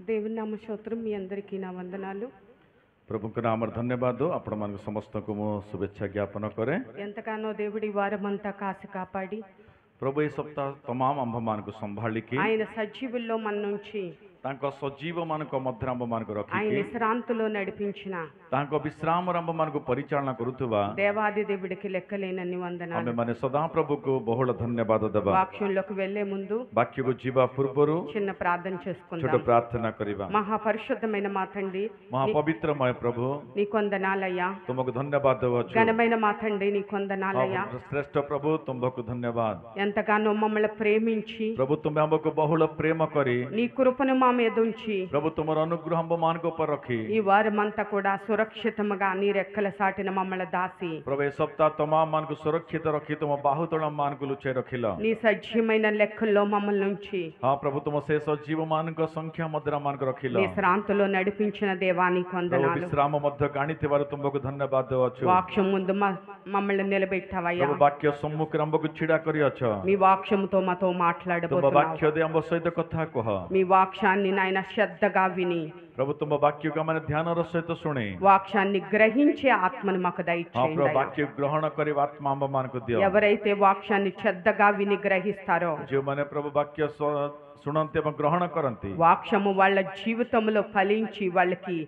దేవుని నామ స్తోత్రం. మీ అందరికీ నా వందనాలు. प्रभुको नाम धन्यवाद आपण मन समस्त को मो शुभेच्छा ज्ञापन करे ఎంతగానో దేవుడి వారమంతా కాసి కాపాడి प्रभु ये सप्ताह तमाम आंभ मान को संभालिकी ఆయన సజీవుల్లో మన నుంచి तांको सजीव मान को मध्य आंभ मान को ఆయన रखी విశ్రాంతిలో నడిపించిన तांको विश्राम आंभ मान को परिचालना करुथुवा దేవాది దేవుడికి లెక్కలేనన్ని आमे వందనాలు. माने सदा प्रभु को बहुल धन्यवाद देबा వాక్యంలోకి వెళ్లే ముందు वाक्य को जीवा पूर्वरु చిన్న ప్రార్థన छोट చేసుకుందాం. प्रार्थना करिबा మహాపరిశుద్ధమైన మా తండ్రి, महापवित्रमय प्रभु నీకు వందనాలయ్యా. तुमको धन्यवाद देवछु ఘనమైన మా తండ్రి, నీకు వందనాలయ్యా. श्रेष्ठ प्रभु तुमको धन्यवाद ఎంతగానో మమ్మల్ని ప్రేమించి प्रभु तुम हमको बहुल प्रेम करी నీ కృపను మా మీద ఉంచి प्रभु तुमर अनुग्रह हम मान को ऊपर रखी ఈ వారమంతా కూడా సురక్షితముగా నీ రెక్కల సాటిన మమ్మల్ని దాసి प्रभु ये सप्ताह तमाम मान को सुरक्षित रखी तुम बाहुतोड़ मान को लुचे रखिल నీ సజీవమైన లెక్కల్లో మమ్మల్ని ఉంచి हाँ प्रभु तुम शेष जीव मान को संख्या मध्य मान को रखिल నీ శ్రాంతిలో నడిపించిన దేవా నీకు प्रभु వందనాలు. विश्राम मध्य काणिते वार तुमको धन्यवाद देवछु వాక్యం ముందు మమ్మల్ని నిలబెట్టావయ్యా. प्रभु वाक्य सम्मुख हमको छिड़ा करी अछ మీ వాక్యముతో మాతో तुम మాట్లాడబోతున్నావు. वाक्य दे हम सहित कथा कह మీ వాక్యాన్ని నాయన శ్రద్ధగా విని प्रभु तुम वाक्य को मैंने ध्यान सहित शुणी వాక్యాన్ని గ్రహించే ఆత్మను మాకు हाँ प्रभु దయచేయండి. वाक्य ग्रहण करी आत्मा हम मान को दियो ఎవరైతే వాక్యాన్ని శ్రద్ధగా విని గ్రహిస్తారో जो मैंने प्रभु वाक्य शुणंती एवं ग्रहण करती వాక్యము వాళ్ళ జీవితంలో ఫలించి వాళ్ళకి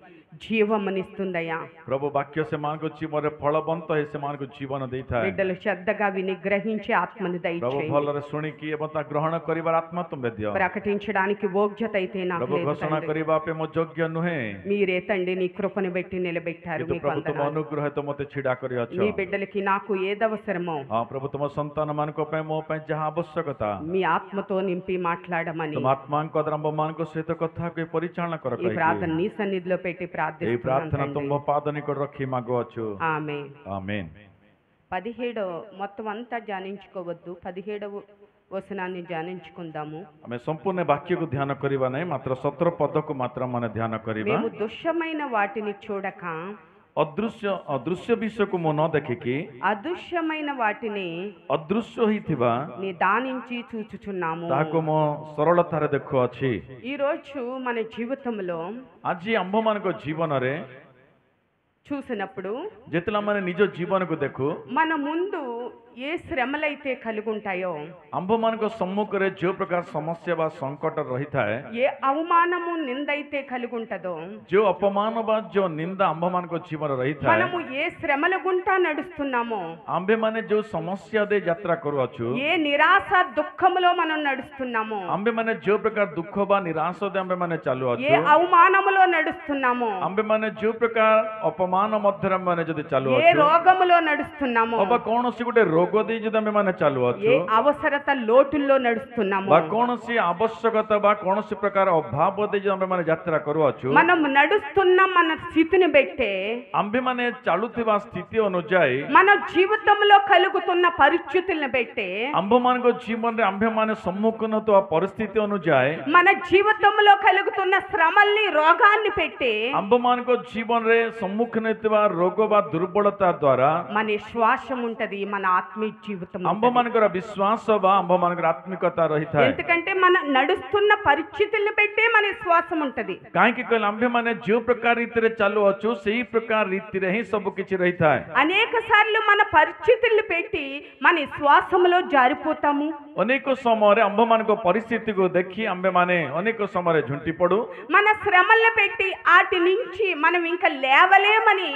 జీవమునిస్తుందయ్యా. प्रभु वाक्य से मान को जीवन फलवंत है से मान को जीवन देता है బిడ్డలు శ్రద్ధగా విని గ్రహించే ఆత్మను प्रभु దయచేయండి. भल शुणी की एवं ग्रहण करिवार आत्मा तुम दियो ప్రకటించడానికి యోగ్యత అయితే నాకు प्रभु లేదు घोषणा తండ్రి. करिवा पे मो योग्य नुहे మీరే తండ్రి నీ కృపను పెట్టి నిలబెట్టారు. किंतु మీకు प्रभु तुम వందనాలు. अनुग्रह तो मते छिड़ा करी మీ अछो బిడ్డలకి నాకు ఏదవసరమో हां प्रभु तुम संतान मान को पे मो पे जहां आवश्यकता మీ ఆత్మతో నింపి మాట్లాడమని तुम आत्मा को अदरंब मान को सहित कथा को परिचालना कर ఈ ప్రార్థన నీ సన్నిధిలో పెట్టి ए प्रार्थना ప్రార్థిస్తున్నాను तुम पादनी को रखी मागो अछु ఆమేన్. आमीन. 17 మొత్తం అంతా ధ్యానించుకోవద్దు, 17వ వచనాన్ని ధ్యానించుకుందాము. हमें संपूर्ण वाक्य को ध्यान करिवा नहीं मात्र 17 पद को मात्र माने ध्यान करिवा మేము దుష్యమైన వాటిని చూడక अदृश्य अदृश्य विषय को मो न देखिकी అదృశ్యమైన వాటిని अदृश्य होइथिबा నిదానించి చూచుచున్నాము. ताको मो सरलतारे देखो अछि ఈ రోజు మన జీవితంలో आज आंभ मान को जीवन रे చూసినప్పుడు जेतला माने निज जीवन को देखो మన ముందు ఏ శ్రమలైతే కలిగి ఉంటాయో, आंभ मान को सम्मुख रे जो प्रकार समस्या बा संकट रही थाए ఏ అవమానము నిందైతే కలిగి ఉంటదో, जो अपमान बा जो निंदा आंभ मान को जीवन रही थाए మనము ఏ శ్రమల గుంటా నడుస్తున్నామో, आंभे माने जो समस्या दे यात्रा करू अछु ఏ నిరాశ దుఃఖములో మనం నడుస్తున్నామో, आंभे माने जो प्रकार दुख बा निराश दे आंभे माने चालू ఏ अछु అవమానములో నడుస్తున్నామో, आंभे माने जो प्रकार अपमान मध्य माने जदि चालू ఏ अछु రోగములో నడుస్తున్నామో, अब कौन सी गोटे रोग दे जदि आंभे माने चालू ఏ अछु అవసరత లోటుల్లో నడుస్తున్నామో, बा कौन सी आवश्यकता बा कौन सी प्रकार अभाव दे जदि आंभे माने यात्रा करू अछु మనం నడుస్తున్న మన స్థితిని బట్టే, आंभे माने चालू थिबा स्थिति अनुଯାयी మన జీవితంలో కలుగుతున్న పరిస్థితులను బట్టే, आंभ मान को जीवन रे आंभे माने सम्मुखीन तो परिस्थिति अनुଯାयी మన జీవితంలో కలుగుతున్న శ్రమల్ని రోగాన్ని పెట్టి आंभ मान को जीवन रे सम्मुखीन थिबा रोग बा दुर्बलता द्वारा మన విశ్వాసం ఉంటది, మన ఆత్మీయ జీవితం आंभ ఉంటది. मान को विश्वास बा आंभ मान को आत्मिकता रही था ఎందుకంటే మన నడుస్తున్న పరిస్థితులను బట్టే మన విశ్వాసం ఉంటది. कहीं कहले आंभे माने जो प्रकार रीति रे चालू अछु सही प्रकार रीति रे ही सब किछि रही था అనేక సార్లు మన పరిస్థితులను పెట్టి మన విశ్వాసంలో జారిపోతాము. अनेक समय रे आंभ मान को परिस्थिति को देखी आंबे माने अनेक समय रे झुंटी पड़ू మన శ్రమలను పెట్టి వాటి నుంచి మనం ఇంకా లేవలేమని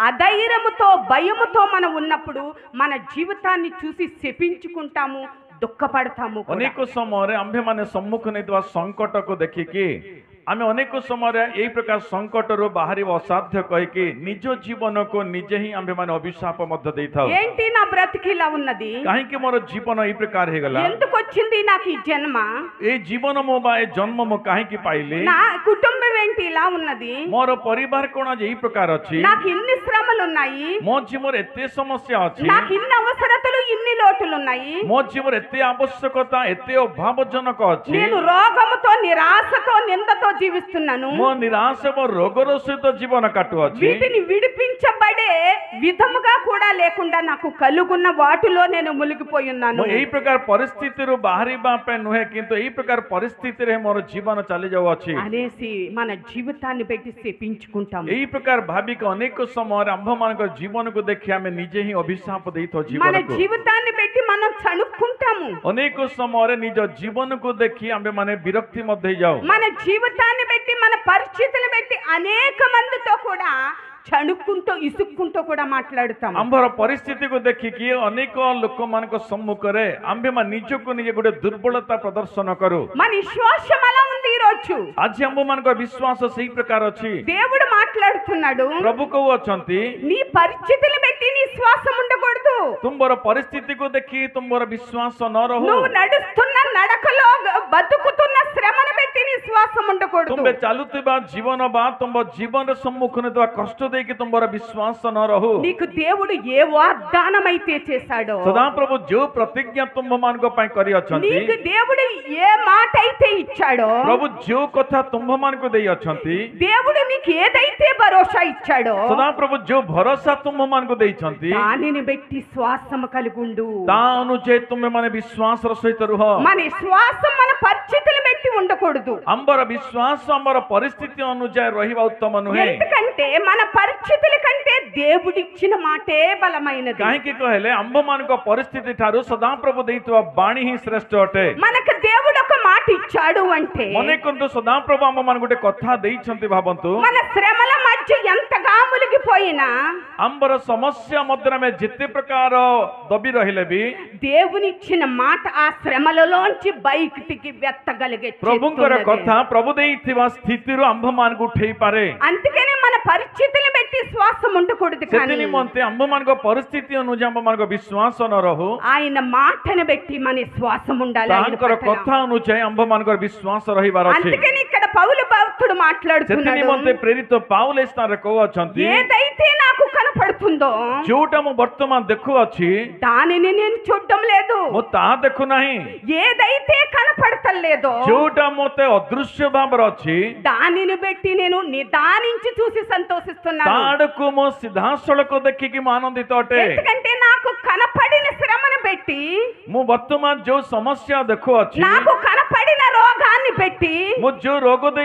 అధైర్యముతో భయముతో మనం ఉన్నప్పుడు మన జీవితాన్ని చూసి శపించుకుంటాము, దుఃఖపడతాము కూడా. अनेक समय रे आंभे माने सम्मुखीन हेतुवा संकट को देखिकी आमे अनेक समय रे एई प्रकार संकट रो बाहरी असाध्य कहिकी निज जीवन को निजे ही आंभे माने अभिशाप मध्य देइथाउ ఏంటి నా బ్రతికిలా ఉన్నది, काहे कि मोर जीवन एई प्रकार हे गला ఎందుకు వచ్చింది నాకు ఈ జన్మ, ए जीवन मो बा ए जन्म मो काहे कि पाइली నా కుటుంబం ఏంటి ఇలా ఉన్నది? मोर परिवार कोण आज एई प्रकार अछि నాకు ఇన్ని శ్రమలు ఉన్నాయి, मो जीवन एते समस्या अछि నాకు ఇన్ని అవసరతలు, ఇన్ని లోటులు ఉన్నాయి, मो जीवन एते आवश्यकता एते अभावजनक अछि నేను రోగముతో, నిరాశతో, నిందతో జీవిస్తున్నాను. मो निराश एवं रोगर सहित जीवन काटु अछि వీటిని విడిపించబడే విధముగా కూడా లేకుండా నాకు కలుగున్న వాటిలో నేను మునిగిపోయి ఉన్నాను. मो एई प्रकार परिस्थिति रु बाहरिबा पे नुहे किंतु एई प्रकार परिस्थिति रे मोर जीवन चली जाउ अछि అనేసి మన జీవితాన్ని పెట్టి శపించుకుంటాం. एई प्रकार भाबिक अनेक समय आंभ मानक जीवन को देखि आमे निजे ही अभिशाप देइथो మన जीवन को జీవితాన్ని పెట్టి మనం చనుక్కుంటాము. अनेक समय निज जीवन को देखि आमे माने विरक्ति मध्ये जाऊ మన జీవితాన్ని పెట్టి, మన పరిస్థితులను పెట్టి అనేక మందితో కూడా చనుక్కుంటూ, ఇసుక్కుంటూ కూడా మాట్లాడుతాం. आंभर परिस्थिति को देखिकी अनेक लोक मानक सम्मुख रे आंबे मा निजको निजे गोटे दुर्बलता प्रदर्शन करू మన విశ్వాసం అలా ఉంది ఈ రోజు. आज आंब मानक विश्वास सही प्रकार अछि దేవుడు మాట్లాడుతున్నాడు, प्रभु को अछंती నీ పరిస్థితులను పెట్టి నీ శ్వాసం ఉండకూడదు. तुमर परिस्थिति को देखि तुमर विश्वास न रहू నువ్వు నడుస్తున్న నడకలో, బతుకుతున్న శ్రమను పెట్టి నీ శ్వాసం ఉండకూడదు. तुम्बे चालुतिबा जीवन बा तुम जीवन सम्मुख नेतवा कष्ट देकी तुमर विश्वास न रहू నీకు దేవుడు ఏ వాగ్దానం అయితే చేశాడో, सदा प्रभु जो प्रतिज्ञा तुम मानक पई करी अछंती నీకు దేవుడు ఏ మాట అయితే ఇచ్చాడో, प्रभु जो कथा तुम मानक देई अछंती దేవుడు నీకు ఏదైతే భరోసా ఇచ్చాడో सदा प्रभु जो भरोसा तुम मानक देइछंती దానిని బట్టి శ్వాసం కలుగుండు. ता अनुजय तुम माने विश्वास र सहित रुह మన శ్వాసం మన పరిస్థితులు బట్టి ఉండకూడదు. अंबर विश्वास अंबर परिस्थिति अनुजय रहिबा उत्तम नुहे ఎందుకంటే మన పరిస్థితుల కంటే దేవుడిచ్చిన మాటే బలమైనది. काहे कि कहले अंब मानक परिस्थिति ठारू सदा प्रभु देइतवा बाणी ही श्रेष्ठ अटे మనకు దేవుడు ఒక మాట ఇచ్చాడు అంటే, मने कंतु सदा प्रभु अंब मान गोटे कथा देइछंती भाबंतु మన శ్రమల మధ్య ఎంతగా మునిగిపోయినా अंबर समस्या मध्य में जिते प्रकार दबी रहिले भी దేవునిచ్చిన మాట ఆ శ్రమలలోంచి బయటికి వెత్తగలిగే प्रभुंकर చేతున్నది. कथा प्रभु देइथिबा स्थिति रु अंब मान को उठेई पारे అందుకనే మన పరిస్థితులను బట్టి శ్వాసం ఉండకూడదు, सेति కానీ निमंते अंब मान को परिस्थिति अनुजय अंब मान को विश्वास न रहू ఆయన మాటను బట్టి మన శ్వాసం ఉండాలి. ఆయన तांकर పట్ల. कथा अनुजय अंब मान को विश्वास रहिबार अछि అందుకని ఇక్కడ పౌలు భక్తుడు सेति మాట్లాడుతున్నాడు, निमंते प्रेरित पाउल स्थान रे कहू अछंती ఏదైతే నాకు కనపడుతుందో जोटा मु वर्तमान देखु अछि దానిని నేను చూడడం లేదు, मु ता देखु नाही ఏదైతే కనపడతలేదో जोटा मोते अदृश्य भाबर अछि దానిని బట్టి నేను నిదానించి చూసి సంతోషిస్తున్నాను. ताडकु मो सिधासळक देखि कि आनंदित अटे ఎందుకంటే నాకు కనపడిన శ్రమను బట్టి, मु वर्तमान जो समस्या देखु अछि నాకు కనపడిన రోగాన్ని బట్టి, मु जो रोग दे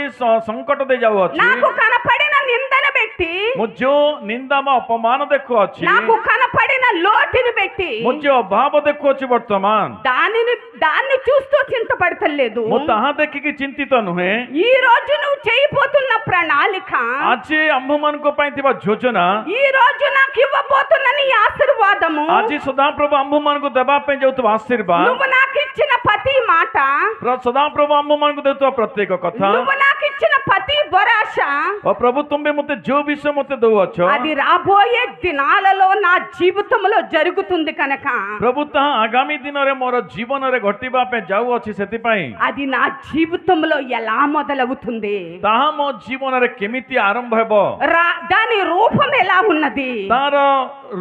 संकट दे जाउ अछि నాకు కనపడిన నిందను బట్టి, मु जो निंदा मा अपमान देखु अछि నాకు కనపడిన లోటుని బట్టి मु जो अभाव देखु अछि वर्तमान దాన్ని చూస్తూ చింతపడతలేదు. मु ताहा देखि कि चिंतित नुहे ఈ రోజు నువ్వు చేయబోతున్న ప్రణాళిక, आज अंभ मान को पई थिबा योजना ఈ రోజు నాకు ఇవ్వబోతున్న నీ ఆశీర్వాదము, आज सदा प्रभु अंभ मान को देबा पे जाउतबा आशीर्वाद నువ్వు నాకు ఇచ్చిన ప్రతి మాట, सदा प्रभु अंभ मान को देउतबा प्रत्येक कथा నువ్వు నాకు ఇచ్చిన ప్రతి భరోస, और प्रभु तुम्बे मते जो विषय मते दउ अछो అది రాబోయే దినాలలో నా జీవితంలో జరుగుతుంది కనుక प्रभु ता आगामी दिन रे मोर जीवन रे घटिबा पे जाउ अछि सेति पई అది నా జీవితంలో ఎలా మొదలవుతుంది, ताहा मो जीवन रे केमिति आरंभ हेबो దాని రూపం ఎలా ఉన్నది, तार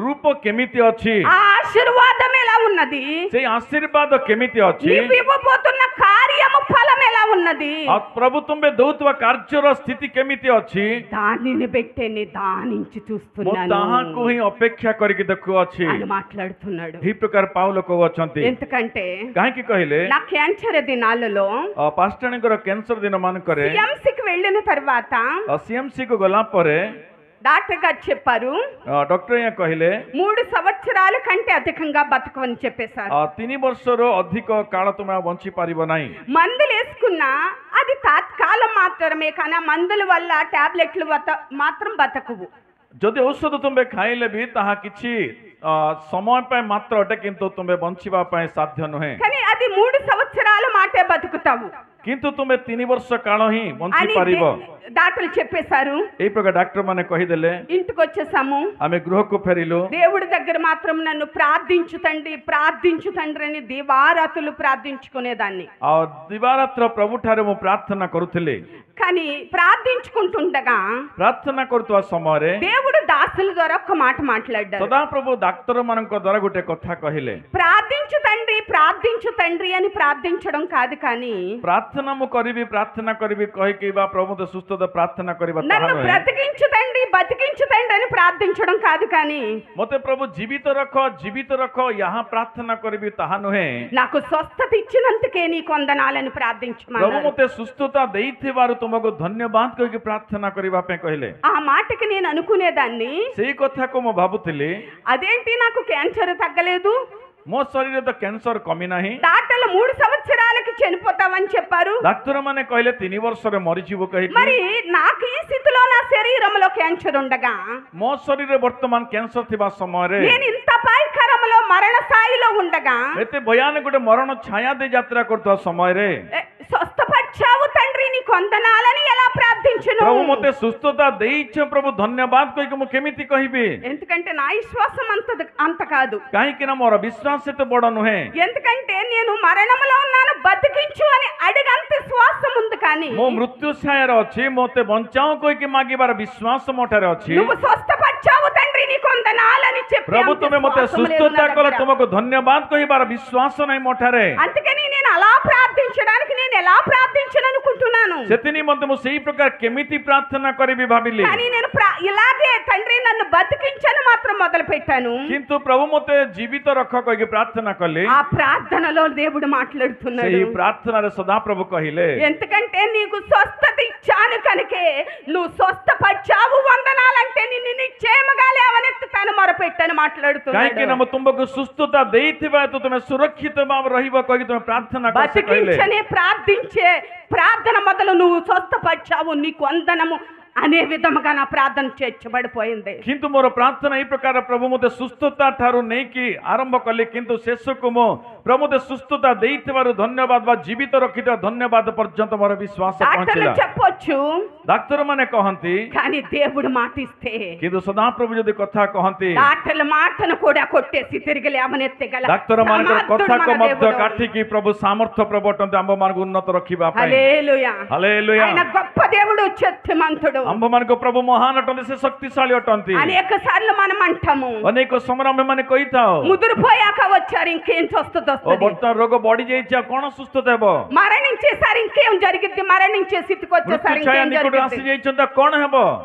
रूप केमिति अछि ఆ ఆశీర్వాదం ఎలా ఉన్నది, से आशीर्वाद केमिति अछि నీవు ఇవ్వబోతున్న కార్యము ఫలం ఎలా ఉన్నది, और प्रभु तुम्बे दउतबा कार्यर स्थिति केमिति अछि దానిని బట్టే నిదానించి मो చూస్తున్నాను ताहा को ही अपेक्षा करिके देखु अछि అని మాట్లాడుతున్నాడు. ही प्रकार पाउल को अछंती ఎందుకంటే काहे कि कहिले నా క్యాన్సర్ దినాలలో पास्टणीकर कैंसर दिन मान करे సిఎంసికి వెళ్ళిన తర్వాత सीएमसी को गला परे డాక్టర్ గారు చెప్పారు, डॉक्टर या कहले 3 సంవత్సరాల కంటే అధికంగా బతకమని చెప్పేశారు. 3 वर्षर अधिक काल तुम बंची पारिबो नाही మందులు వేసుకున్నా అది తాత్కాలం మాత్రమే, కానీ ఆ మందుల వల్ల టాబ్లెట్లు మాత్రం బతకవు. जदि औषध तुम्बे खाइले भी ताहा किछि समय पे मात्र अटे किंतु तुम्बे बंचिबा पे साध्य नहे కానీ అది 3 సంవత్సరాల మాటే బతుకుతావు. କିନ୍ତୁ ତୁମେ 3 ବର୍ଷ କାଳ ହିଁ ବଞ୍ଚି అని ପାରିବ। డాక్టర్లు చెప్పేశారు. এই প্রকার ডাক্তার মানে কহিদেলে ఇంటికి వచ్చేసాము. ఆమె గృహకు ఫెరిలు। దేవుడి దగ్గర మాత్రం నన్ను ప్రార్థించు తండ్రి అని దివారాతులు ప్రార్థించుకునేదాన్ని. ఆ దివారాత్ర ప్రభు ठारे ମୁଁ ପ୍ରାର୍ଥନା କରୁଥିଲି। కానీ ప్రార్థించుకుంటుండగా ପ୍ରାର୍ଥନା କରୁଥିବା ସମୟରେ దేవుడు దాసుల ద్వారా ఒక్క మాట మాట్లాడారు. ସଦାପ୍ରଭୁ ଡାକ୍ତର ମାନଙ୍କ ଦ୍ୱାରା ଗୋଟେ କଥା କହିଲେ। ప్రార్థించు తండ్రి అని ప్రార్థించడం కాదు, కానీ ପ୍ରାର୍ଥନା ମୁଁ ପ୍ରାର୍ଥନା କରିବି କହିକି ବା ପ୍ରଭୁ ତ ସୁସ୍ଥତା ପ୍ରାର୍ଥନା କରିବା ତାହା నన్ను ନୁହେଁ। బ్రతికించు తండ్రి అని ప్రార్థించడం కాదు, కానీ ମୋତେ ପ୍ରଭୁ ଜୀବିତ ରଖ ଏହା ପ୍ରାର୍ଥନା କରିବି ତାହା ନୁହେଁ। నాకు స్వస్థత ఇచ్చినందుకే నీకు వందనాలని ପ୍ରଭୁ ప్రార్థించమన్నారు. ମୋତେ ସୁସ୍ଥତା ଦେଇଥିବାରୁ ତୁମକୁ ଧନ୍ୟବାଦ କହିକି ପ୍ରାର୍ଥନା କରିବା ପାଇଁ କହିଲେ। ఆ మాటకి నేను అనుకునేదాన్ని, ସେଇ କଥାକୁ ମୁଁ ଭାବୁଥିଲି అదేంటి నాకు క్యాన్సర్ తగ్గలేదు, ମୋ ଶରୀରରେ ତ କ୍ୟାନ୍ସର କମି ନାହିଁ। డాక్టర్లు 3 సంవత్సరాలకి చనిపోతావని చెప్పారు. ଡାକ୍ତର ମାନେ କହିଲେ 3 ବର୍ଷରେ ମରିଯିବ କହିକି। మరి నాకు ఈ స్థితిలో నా శరీరంలో క్యాన్సర్ ఉండగా, ମୋ ଶରୀରରେ ବର୍ତ୍ତମାନ କ୍ୟାନ୍ସର ଥିବା ସମୟରେ, నేను ఇంత పాయకరంలో మరణ స్థాయిలో ఉండగా ଏତେ ଭୟାନକ ଗୋଟେ ମରଣ ଛାୟା ଦେଇ ଯାତ୍ରା କରୁଥିବା ସମୟରେ స్వస్థపరిచావు తండ్రి నీకు వందనాలని ఎలా ప్రార్థించును? ପ୍ରଭୁ ମୋତେ ସୁସ୍ଥତା ଦେଇଛ ପ୍ରଭୁ ଧନ୍ୟବାଦ କହିକି ମୁଁ କେମିତି କହିବି? ఎందుకంటే నా విశ్వాసం అంత కాదు. କାହିଁକି ନା ମୋର ବିଶ୍ୱାସ ଏତେ ବଡ଼ ନୁହେଁ। ఎందుకంటే నేను మరణంలో ఉన్నాను, బతికించు అని అడిగంత విశ్వాసం ఉంది, కానీ ମୁଁ ମୃତ୍ୟୁ ଛାୟାରେ ଅଛି, ମୋତେ ବଞ୍ଚାଅ କହିକି ମାଗିବାର ବିଶ୍ୱାସ ମୋ ଠାରେ ଅଛି। నువ్వు స్వస్థపరిచావు తండ్రి నీకు వందనాలని చెప్పి ପ୍ରଭୁ అంత ତୁମେ ମୋତେ విశ్వాసం లేదు ସୁସ୍ଥତା నా କଲ, దగ్గర. ତୁମକୁ ଧନ୍ୟବାଦ କହିବାର ବିଶ୍ୱାସ ନାହିଁ ମୋ ଠାରେ। అందుకని నేను అలా ప్రార్థించడానికి నేను ఎలా ప్రార్థించననుకుంటున్నాను, ସେଥି ନିମନ୍ତେ ମୁଁ ସେଇ ପ୍ରକାର କେମିତି ପ୍ରାର୍ଥନା କରିବି ଭାବିଲି। కానీ నేను ఇలాగే తండ్రి నన్ను బతికించని మాత్రం మొదలు పెట్టాను. କିନ୍ତୁ ପ୍ରଭୁ ମୋତେ ଜୀବିତ ରଖ କହିକି ପ୍ରାର୍ଥନା କଲି। ఆ ప్రార్థనలో దేవుడు మాట్లాడుతున్నాడు. ସେଇ ପ୍ରାର୍ଥନାରେ ସଦାପ୍ରଭୁ କହିଲେ, ఎందుకంటే నీకు స్వస్థత ఇచ్చాను కనుకే నువ్వు స్వస్థపరిచావు, వందనాలంటే నిన్ను నిశ్చయముగా లేవనెత్తుతాను మొరపెట్టాను మాట్లాడుతున్నాడు. କାହିଁକି ନା ମୁଁ ତୁମକୁ ସୁସ୍ଥତା ଦେଇଥିବା ହେତୁ ତୁମେ ସୁରକ୍ଷିତ ଭାବରେ ରହିବ କହିକି ତୁମେ ପ୍ରାର୍ଥନା କରି କହିଲେ। బతికించని ప్రార్థించే ప్రార్థన మొదలు నువ్వు స్వస్థపరిచావు నీకు వందనము అనే విధముగా నా ప్రార్థన చేర్చబడిపోయింది. କିନ୍ତୁ ମୋର ପ୍ରାର୍ଥନା ଏଇ ପ୍ରକାର ପ୍ରଭୁ ମୋତେ ସୁସ୍ଥତା ଠାରୁ ନେଇକି ଆରମ୍ଭ କଲି, କିନ୍ତୁ ଶେଷକୁ ମୁଁ ପ୍ରଭୁ ମୋତେ ସୁସ୍ଥତା ଦେଇଥିବାରୁ ଧନ୍ୟବାଦ ବା ଜୀବିତ ରଖିଥିବା ଧନ୍ୟବାଦ ପର୍ଯ୍ୟନ୍ତ ମୋର ବିଶ୍ୱାସ డాక్టర్లు ପହଞ୍ଚିଲା। చెప్పొచ్చు, ଡାକ୍ତର ମାନେ କହନ୍ତି, కానీ దేవుడు మాటిస్తే କିନ୍ତୁ ସଦାପ୍ରଭୁ ଯଦି କଥା କହନ୍ତି, డాక్టర్ల మాటను కూడా కొట్టేసి తిరిగి లేవనెత్తగల ଡାକ୍ତର ମାନଙ୍କର సమర్థుడు କଥାକୁ మన ମଧ୍ୟ దేవుడు. କାଟିକି ପ୍ରଭୁ ସାମର୍ଥ୍ୟ ପ୍ରବର୍ତ୍ତନ୍ତି ଆମ୍ଭମାନଙ୍କୁ ଉନ୍ନତ ରଖିବା ପାଇଁ। హల్లెలూయా. ହାଲେଲୁୟା। ఆయన గొప్ప దేవుడు, శక్తిమంతుడు. ଆମ୍ଭମାନଙ୍କ ପ୍ରଭୁ ମହାନ ଅଟନ୍ତି, ସେ ଶକ୍ତିଶାଳୀ ଅଟନ୍ତି। అనేక సార్లు మనం అంటాము, ଅନେକ ସମୟରେ ଆମେମାନେ କହିଥାଉ, ముదిరిపోయాక వచ్చారు ఇంకేం స్వస్థత ଓ వస్తుంది, ବର୍ତ୍ତମାନ ରୋଗ ବଢି ଯାଇଛି ଆଉ କଣ ସୁସ୍ଥତା ହେବ? మరణించేసారి ఇంకేం జరిగిద్ది, మరణించే స్థితికి వచ్చేసారి ମୃତ୍ୟୁ ଛାୟା ఇంకేం ନିକଟକୁ జరిగిద్ది. ଆସିଯାଇଛନ୍ତି ଆଉ କଣ ହେବ?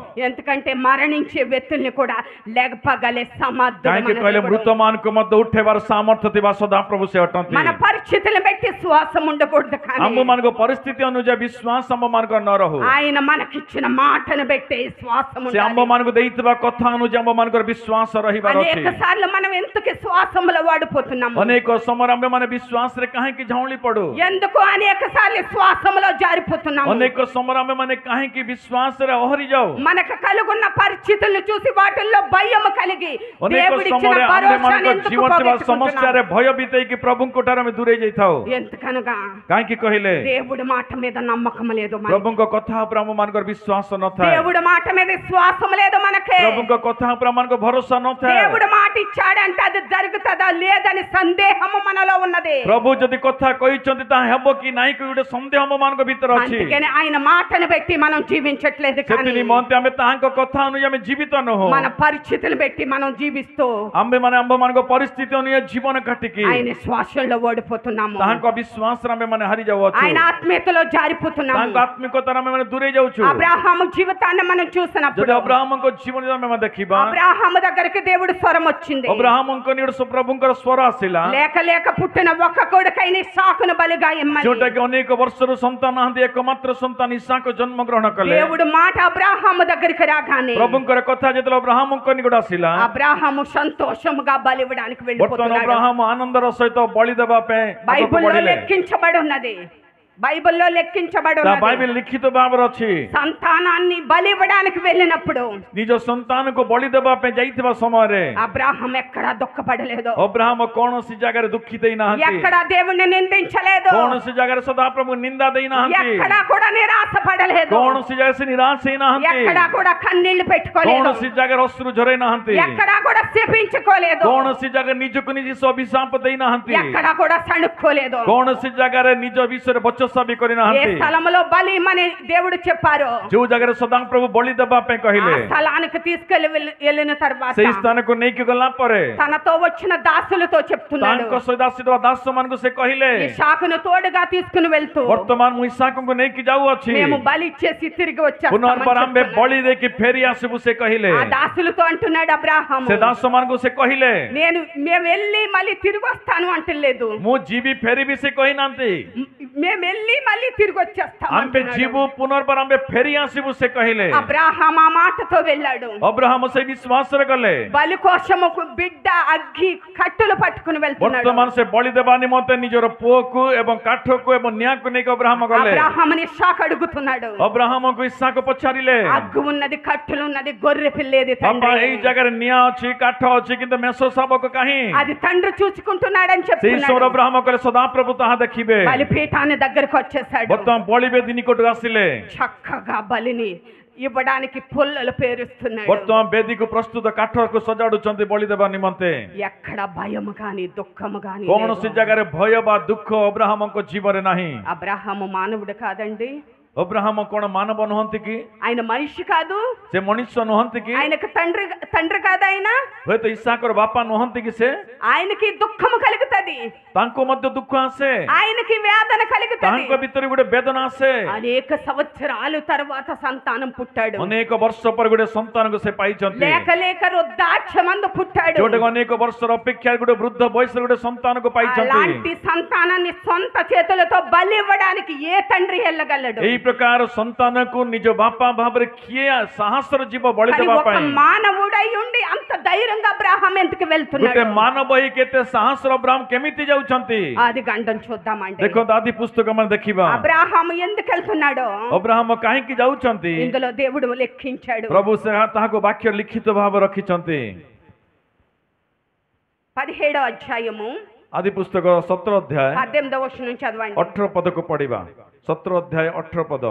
ఎందుకంటే మరణించే వ్యక్తుల్ని కూడా లేపగలే సమర్థుడు କାହିଁକି మన କହିଲେ దేవుడు. ମୃତମାନଙ୍କୁ ମଧ୍ୟ ଉଠେଇବାର ସାମର୍ଥ୍ୟ ଥିବା ସଦାପ୍ରଭୁ ସେ ଅଟନ୍ତି। మన పరిస్థితులను బట్టి శ్వాసం ఉండకూడదు, కానీ ଆମ୍ଭମାନଙ୍କ ପରିସ୍ଥିତି ଅନୁଯାୟୀ ବିଶ୍ୱାସ ଆମ୍ଭମାନଙ୍କର ନ ରହୁ। ఆయన మనకిచ్చిన మాటను బట్టి శ్వాసం ସେ ఉండాలి. ଆମ୍ଭମାନଙ୍କୁ ଦେଇଥିବା କଥା ଅନୁଯାୟୀ ଆମ୍ଭମାନଙ୍କର ବିଶ୍ୱାସ ରହିବାର ଅଛି। అనేక సార్లు మనం ఎందుకు శ్వాసంలో వాడిపోతున్నాము, ଅନେକ ସମୟରେ ଆମ୍ଭେମାନେ ବିଶ୍ୱାସରେ କାହିଁକି ଝାଉଁଳି ପଡୁ? ఎందుకు అనేక సార్లు శ్వాసంలో జారిపోతున్నాము, ଅନେକ ସମୟରେ ଆମେମାନେ କାହିଁକି ବିଶ୍ୱାସରେ ଓହରି ଯାଉ? మనకు కలుగున్న పరిస్థితులను చూసి వాటిల్లో భయం కలిగి ଅନେକ దేవుడిచ్చిన ସମୟରେ భరోసాని ଆମମାନଙ୍କ ఎందుకు ଜୀବନ ଥିବା పోగొట్టుకుంటున్నాము? ସମସ୍ୟାରେ ଭୟ ବିତେଇକି ପ୍ରଭୁଙ୍କ ଠାରୁ ଆମେ ଦୂରେଇ ଯାଇଥାଉ। ఎందుకనగా କାହିଁକି କହିଲେ దేవుడి మాట మీద నమ్మకం లేదు మనకి. ପ୍ରଭୁଙ୍କ କଥା ଉପରେ ଆମମାନଙ୍କର ବିଶ୍ୱାସ ନଥାଏ। దేవుడి మాట మీద విశ్వాసం లేదు మనకి. ପ୍ରଭୁଙ୍କ କଥା ଉପରେ ଆମମାନଙ୍କର ଭରସା ନଥାଏ। దేవుడు మాట ఇచ్చాడంటే అది జరుగుతుందా లేదని సందేహము మనలో ఉన్నది. ପ୍ରଭୁ ଯଦି କଥା କହିଛନ୍ତି ତାହା ହେବ କି ନାହିଁ କି ଗୋଟେ ସନ୍ଦେହ ଆମମାନଙ୍କ ଭିତରେ ଅଛି। అందుకని ఆయన మాటను బట్టి మనం జీవించట్లేదు, ସେଥି కానీ ନିମନ୍ତେ ଆମେ ତାହାଙ୍କ କଥା ଅନୁଯାୟୀ ଆମେ ଜୀବିତ ନୁହଁ। మన పరిస్థితులు బట్టి మనం జీవిస్తూ ଆମ୍ଭେମାନେ ଆମ୍ଭମାନଙ୍କ ପରିସ୍ଥିତି ଅନୁଯାୟୀ ଜୀବନ କାଟିକି ఆయన శ్వాసంలో ఓడిపోతున్నాము, ତାହାଙ୍କ ବିଶ୍ୱାସରେ ଆମେମାନେ ହାରି ଯାଉଛୁ। ఆయన ఆత్మీయతలో జారిపోతున్నాము. ତାଙ୍କ ଆତ୍ମିକତାରେ ଆମେମାନେ ଦୂରେଇ ଯାଉଛୁ। అబ్రాహాము జీవితాన్ని మనం చూసినప్పుడు ଯଦି ଅବ୍ରାହମଙ୍କ ଜୀବନ ଯଦି ଆମେ ଦେଖିବା, అబ్రాహాము దగ్గరికి దేవుడు స్వరం వచ్చింది. ଅବ୍ରାହମଙ୍କ ନିକଟକୁ ପ୍ରଭୁଙ୍କର ସ୍ୱର ଆସିଲା, లేక లేక పుట్టిన ఒక్క కొడుకైన ఇస్సాకును బలిగా ఇమ్మని. ଯୋଉଟାକି ଅନେକ ବର୍ଷରୁ ସନ୍ତାନ ନାହାନ୍ତି, ଏକମାତ୍ର ସନ୍ତାନ ଇସାକ ଜନ୍ମ ଗ୍ରହଣ କଲେ। దేవుడు మాట అబ్రాహాము దగ్గరికి రాగానే ପ୍ରଭୁଙ୍କର କଥା ଯେତେବେଳେ ଅବ୍ରାହମଙ୍କ ନିକଟ ଆସିଲା, అబ్రాహాము సంతోషముగా బలి ఇవ్వడానికి ବର୍ତ୍ତମାନ వెళ్ళిపోతున్నాడు. ଅବ୍ରାହମ ଆନନ୍ଦର ସହିତ ବଳି ଦେବା ପାଇଁ ଆଗକୁ బైబిల్లో ବଢିଲେ। లెక్కించబడి ఉన్నది. బైబిల్లో లెక్కించబడి ତା ఉన్నది. ବାଇବେଲ ଲିଖିତ ଭାବରେ ଅଛି। సంతానాన్ని బలి ఇవ్వడానికి వెళ్ళినప్పుడు ନିଜ ସନ୍ତାନକୁ ବଳି ଦେବା ପାଇଁ ଯାଇଥିବା ସମୟରେ అబ్రాహం ఎక్కడా దుఃఖపడలేదు, ଅବ୍ରାହମ କୌଣସି ଜାଗାରେ ଦୁଃଖିତ ହେଇନାହାନ୍ତି, ఎక్కడా దేవుణ్ణి నిందించలేదు, କୌଣସି ଜାଗାରେ ସଦାପ୍ରଭୁଙ୍କୁ ନିନ୍ଦା ଦେଇନାହାନ୍ତି, ఎక్కడా కూడా నిరాశ పడలేదు, କୌଣସି ଜାଗାରେ ସେ ନିରାଶ ହେଇନାହାନ୍ତି, ఎక్కడా కూడా కన్నీళ్లు పెట్టుకోలేదు, କୌଣସି ଜାଗାରେ ଅଶ୍ରୁ ଝରାଇ ନାହାନ୍ତି, ఎక్కడా కూడా శపించుకోలేదు, କୌଣସି ଜାଗାରେ ନିଜକୁ ନିଜେ ସେ ଅଭିଶାପ ଦେଇନାହାନ୍ତି, ఎక్కడా కూడా సణుక్కోలేదు. କୌଣସି ଜାଗାରେ ନିଜ ବିଷୟରେ ବଚସା ବି ఏ କରିନାହାନ୍ତି। స్థలంలో బలి ఇమ్మని దేవుడు చెప్పారు, ଯୋଉ ଜାଗାରେ ସଦାପ୍ରଭୁ ବଳି ଦେବା ପାଇଁ ఆ କହିଲେ స్థలానికి తీసుకెళ్లి వెళ్ళిన తర్వాత ସେଇ ସ୍ଥାନକୁ ନେଇକି ଗଲା ପରେ తనతో వచ్చిన దాసులతో చెప్తున్నాడు, ତାଙ୍କ ସହିତ ଆସିଥିବା ଦାସ ମାନଙ୍କୁ ସେ କହିଲେ ఇషాకును తోడుగా తీసుకుని వెళ్తూ ବର୍ତ୍ତମାନ ମୁଁ ଇସାକଙ୍କୁ ନେଇକି ଯାଉଅଛି, మేము బలి ఇచ్చేసి తిరిగి ପୁନର୍ବାର ଆମ୍ଭେ వచ్చేస్తాం. ବଳି ଦେଇକି ଫେରି ଆସିବୁ ସେ କହିଲେ। ఆ దాసులతో అంటున్నాడు అబ్రాహాము, ସେ ଦାସ ମାନଙ୍କୁ ସେ କହିଲେ మేము వెళ్ళి మళ్ళీ తిరిగి వస్తాను అంటలేదు, ମୁଁ ଯିବି ଫେରିବି ସେ କହିନାହାନ୍ତି, మేము వెళ్ళి మళ్ళీ తిరిగి వచ్చేస్తాం ଆମ୍ଭେ అంటున్నాడు. ଯିବୁ ପୁନର୍ବାର ଆମ୍ଭେ ଫେରି ଆସିବୁ ସେ କହିଲେ। అబ్రాహాం ఆ మాటతో వెళ్ళాడు, ଅବ୍ରାହମ ସେଇ ବିଶ୍ୱାସରେ ଗଲେ। బలి కోసము బిడ్డ అగ్గి కట్టులు పట్టుకుని వెళ్తున్నాడు. ବର୍ତ୍ତମାନ ସେ ବଳି ଦେବା ନିମନ୍ତେ ନିଜର ପୁଅକୁ ଏବଂ କାଠକୁ ଏବଂ ନିଆଁକୁ ନେଇକି ଅବ୍ରାହମ ଗଲେ। అబ్రాహాముని ఇషాకు అడుగుతున్నాడు, ଅବ୍ରାହମକୁ ଇସାକ ପଚାରିଲେ అగ్గు ఉన్నది, కట్టులు ఉన్నది, గొర్రె పిల్లేది ବାପା తండ్రి. ଏଇ ଜାଗାରେ ନିଆଁ ଅଛି କାଠ ଅଛି କିନ୍ତୁ ମେଷ ଶାବକ କାହିଁ? అది తండ్రి చూసుకుంటున్నాడని ସେଇ ସମୟରେ చెప్తున్నాడు. ଅବ୍ରାହମ କହିଲେ ସଦାପ୍ରଭୁ ତାହା ଦେଖିବେ। బలిపీఠాన్ని దగ్గరకు వచ్చేసాడు, ବର୍ତ୍ତମାନ ବଳିବେଦୀ ନିକଟକୁ ଆସିଲେ, చక్కగా బలిని ఇవ్వడానికి పుల్లలు పేరుస్తున్నాడు. ବର୍ତ୍ତମାନ ବେଦୀକୁ ପ୍ରସ୍ତୁତ କାଠକୁ ସଜାଡୁଛନ୍ତି ବଳି ଦେବା ନିମନ୍ତେ। ఎక్కడ భయము గాని దుఃఖము గాని କୌଣସି ଜାଗାରେ ଭୟ ବା ଦୁଃଖ ଅବ୍ରାହମଙ୍କ ଜୀବନରେ ନାହିଁ। అబ్రాహాము మానవుడు కాదండి, ଅବ୍ରାହମ କଣ ମାନବ ନୁହନ୍ତି କି? ఆయన మనిషి కాదు, ସେ ମଣିଷ ନୁହନ୍ତି କି? ఆయనకు తండ్రి కాదు, ఆయన ହୁଏତ ଇସାକର ବାପା ନୁହନ୍ତି କି ସେ? ఆయనకి దుఃఖము కలుగుతది, ତାଙ୍କୁ ମଧ୍ୟ ଦୁଃଖ ଆସେ, ఆయనకి వేదన కలుగుతది. ତାଙ୍କ ଭିତରେ ଗୋଟେ ବେଦନା ଆସେ। అనేక సంవత్సరాలు తర్వాత సంతానం పుట్టాడు, ଅନେକ ବର୍ଷ ପରେ ଗୋଟେ ସନ୍ତାନକୁ ସେ ପାଇଛନ୍ତି, లేక లేక వృద్ధాశ్రమందు పుట్టాడు. ଯୋଉଟାକୁ ଅନେକ ବର୍ଷର ଅପେକ୍ଷା ଗୋଟେ ବୃଦ୍ଧ ବୟସରେ ଗୋଟେ ସନ୍ତାନକୁ ପାଇଛନ୍ତି। అలాంటి సంతానాన్ని సొంత చేతులతో బలి ఇవ్వడానికి ఏ తండ్రి వెళ్ళగలడు? ଏଇ ପ୍ରକାର ସନ୍ତାନକୁ ନିଜ ବାପା ଭାବରେ କିଏ ସାହସର ଯିବ ବଳି కానీ ଦେବା ఒక ପାଇଁ? మానవుడై ఉండి అంత ధైర్యంగా అబ్రాహాం ఎందుకు ଗୋଟେ వెళ్తున్నాడు? ମାନବ ହେଇ କେତେ ସାହସର ଅବ୍ରାହମ କେମିତି ଯାଉଛନ୍ତି? ఆది గండం చూద్దామండి. ଦେଖନ୍ତୁ ଆଦି ପୁସ୍ତକ ଆମେ ଦେଖିବା అబ్రాహాం ఎందుకు వెళ్తున్నాడో ଅବ୍ରାହମ କାହିଁକି ଯାଉଛନ୍ତି? ఇందులో దేవుడు లెక్కించాడు. ପ୍ରଭୁ ସେ ତାହାକୁ ବାକ୍ୟ ଲିଖିତ ଭାବରେ ରଖିଛନ୍ତି। 17వ అధ్యాయము ଆଦି ପୁସ୍ତକ 17 ଅଧ୍ୟାୟ 18వ వచనం నుంచి చదవండి. 18 ପଦକୁ ପଢିବା। 17 ଅଧ୍ୟାୟ 18 ପଦ।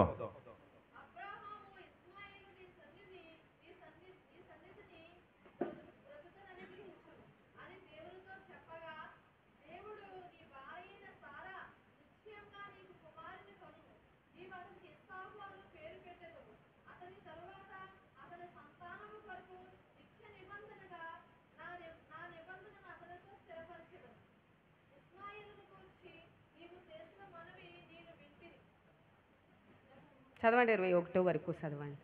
చదవండి, 21 వరకు చదవండి.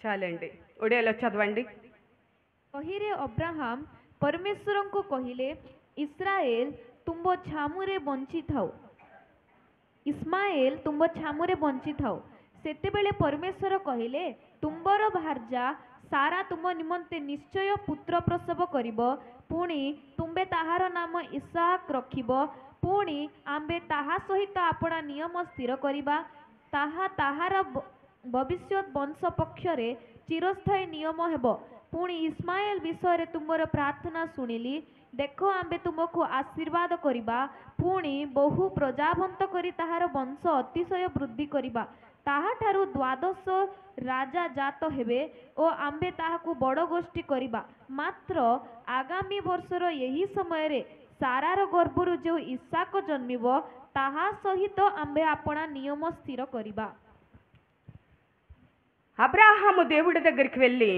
చాలండి, ఒడియాలో చదవండి. କହିରେ ଅବ୍ରାହମ ପରମେଶ୍ୱରଙ୍କୁ କହିଲେ, ଇସ୍ରାଏଲ ତୁମ୍ଭ ଛାମୁରେ ବଞ୍ଚିଥାଉ, ଇସ୍ମାଏଲ ତୁମ୍ଭ ଛାମୁରେ ବଞ୍ଚିଥାଉ। ସେତେବେଳେ ପରମେଶ୍ୱର କହିଲେ, ତୁମ୍ଭର ଭାର୍ଯ୍ୟା ସାରା ତୁମ ନିମନ୍ତେ ନିଶ୍ଚୟ ପୁତ୍ର ପ୍ରସବ କରିବ, ପୁଣି ତୁମ୍ଭେ ତାହାର ନାମ ଇସାକ ରଖିବ। ପୁଣି ଆମ୍ଭେ ତାହା ସହିତ ଆପଣା ନିୟମ ସ୍ଥିର କରିବା, ତାହା ତାହାର ଭବିଷ୍ୟତ ବଂଶ ପକ୍ଷରେ ଚିରସ୍ଥାୟୀ ନିୟମ ହେବ। ପୁଣି ଇସ୍ମାଏଲ ବିଷୟରେ ତୁମର ପ୍ରାର୍ଥନା ଶୁଣିଲି, ଦେଖ ଆମ୍ଭେ ତୁମକୁ ଆଶୀର୍ବାଦ କରିବା, ପୁଣି ବହୁ ପ୍ରଜାବନ୍ତ କରି ତାହାର ବଂଶ ଅତିଶୟ ବୃଦ୍ଧି କରିବା। ତାହାଠାରୁ 12 ରାଜା ଜାତ ହେବେ ଓ ଆମ୍ଭେ ତାହାକୁ ବଡ଼ ଗୋଷ୍ଠୀ କରିବା। ମାତ୍ର ଆଗାମୀ ବର୍ଷର ଏହି ସମୟରେ ସାରାର ଗର୍ଭରୁ ଯେଉଁ ଇସାକ ଜନ୍ମିବ, ତାହା ସହିତ ଆମ୍ଭେ ଆପଣା ନିୟମ ସ୍ଥିର କରିବା। అబ్రాహాము దేవుడి దగ్గరికి వెళ్ళి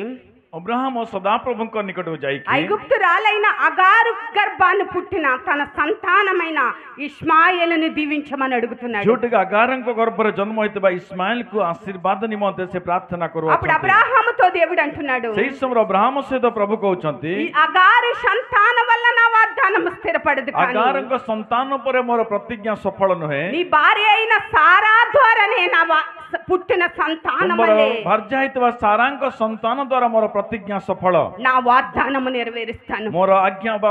అబ్రహాము సదాప్రభుଙ୍କ నికటకు ଯାଇకి ఐగుప్తురాలైన అగారు గర్భాన్ని పుట్టిన తన సంతానమైన ఇష్మాయేలుని దీవించమని అడుగుతున్నాడు. ଯୋଉଠିକି ଆଗାରଙ୍କ ଗର୍ଭରେ ଜନ୍ମ ହୋଇଥିବା ଇସ୍ମାଏଲକୁ ଆଶୀର୍ବାଦ ନିମନ୍ତେ ସେ ପ୍ରାର୍ଥନା అప్పుడు କରୁଅଛନ୍ତି। అబ్రాహాముతో దేవుడు అంటున్నాడు, ସେହି ସମୟରେ ଅବ୍ରାହମ ସହିତ ପ୍ରଭୁ କହୁଛନ୍ତି ఈ అగారు సంతాన వల్ల నా వాగ్దానం స్థిరపడదు, కానీ ଆଗାରଙ୍କ ସନ୍ତାନ ପରେ ମୋର ପ୍ରତିଜ୍ଞା ସଫଳ ନୁହେଁ। నీ భార్య అయిన సారా ద్వారానే నా పుట్టిన సంతానం ତୁମର వల్లే ଭାର୍ଯ୍ୟା ହେଇଥିବା ସାରାଙ୍କ ସନ୍ତାନ ଦ୍ୱାରା ମୋର ପ୍ରତିଜ୍ଞା ସଫଳ, నా వాగ్దానము నెరవేరుస్తాను. ମୋର ଆଜ୍ଞା ବା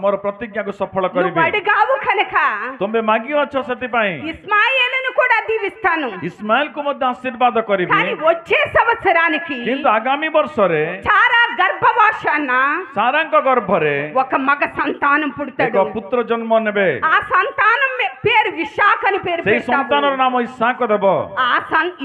ମୋର ପ୍ରତିଜ୍ଞାକୁ ସଫଳ నువ్వు କରିବି। అడిగావు కనుక ତୁମେ ମାଗିଅଛ ସେଥିପାଇଁ ఇస్మాయేలును కూడా దీవిస్తాను. ଇସ୍ମାଏଲକୁ ମଧ୍ୟ ଆଶୀର୍ବାଦ କରିବି। కానీ వచ్చే సంవత్సరానికి କିନ୍ତୁ ଆଗାମୀ ବର୍ଷରେ సారా గర్భవాసాన ସାରାଙ୍କ ଗର୍ଭରେ ఒక మగ సంతానం ଏକ పుడతాడు. ପୁତ୍ର ଜନ୍ମ ନେବେ। ఆ సంతానం పేరు విశాఖ అని పేరు ସେହି పెట్టావు. ସନ୍ତାନର ନାମ ଇସାକ ଦେବ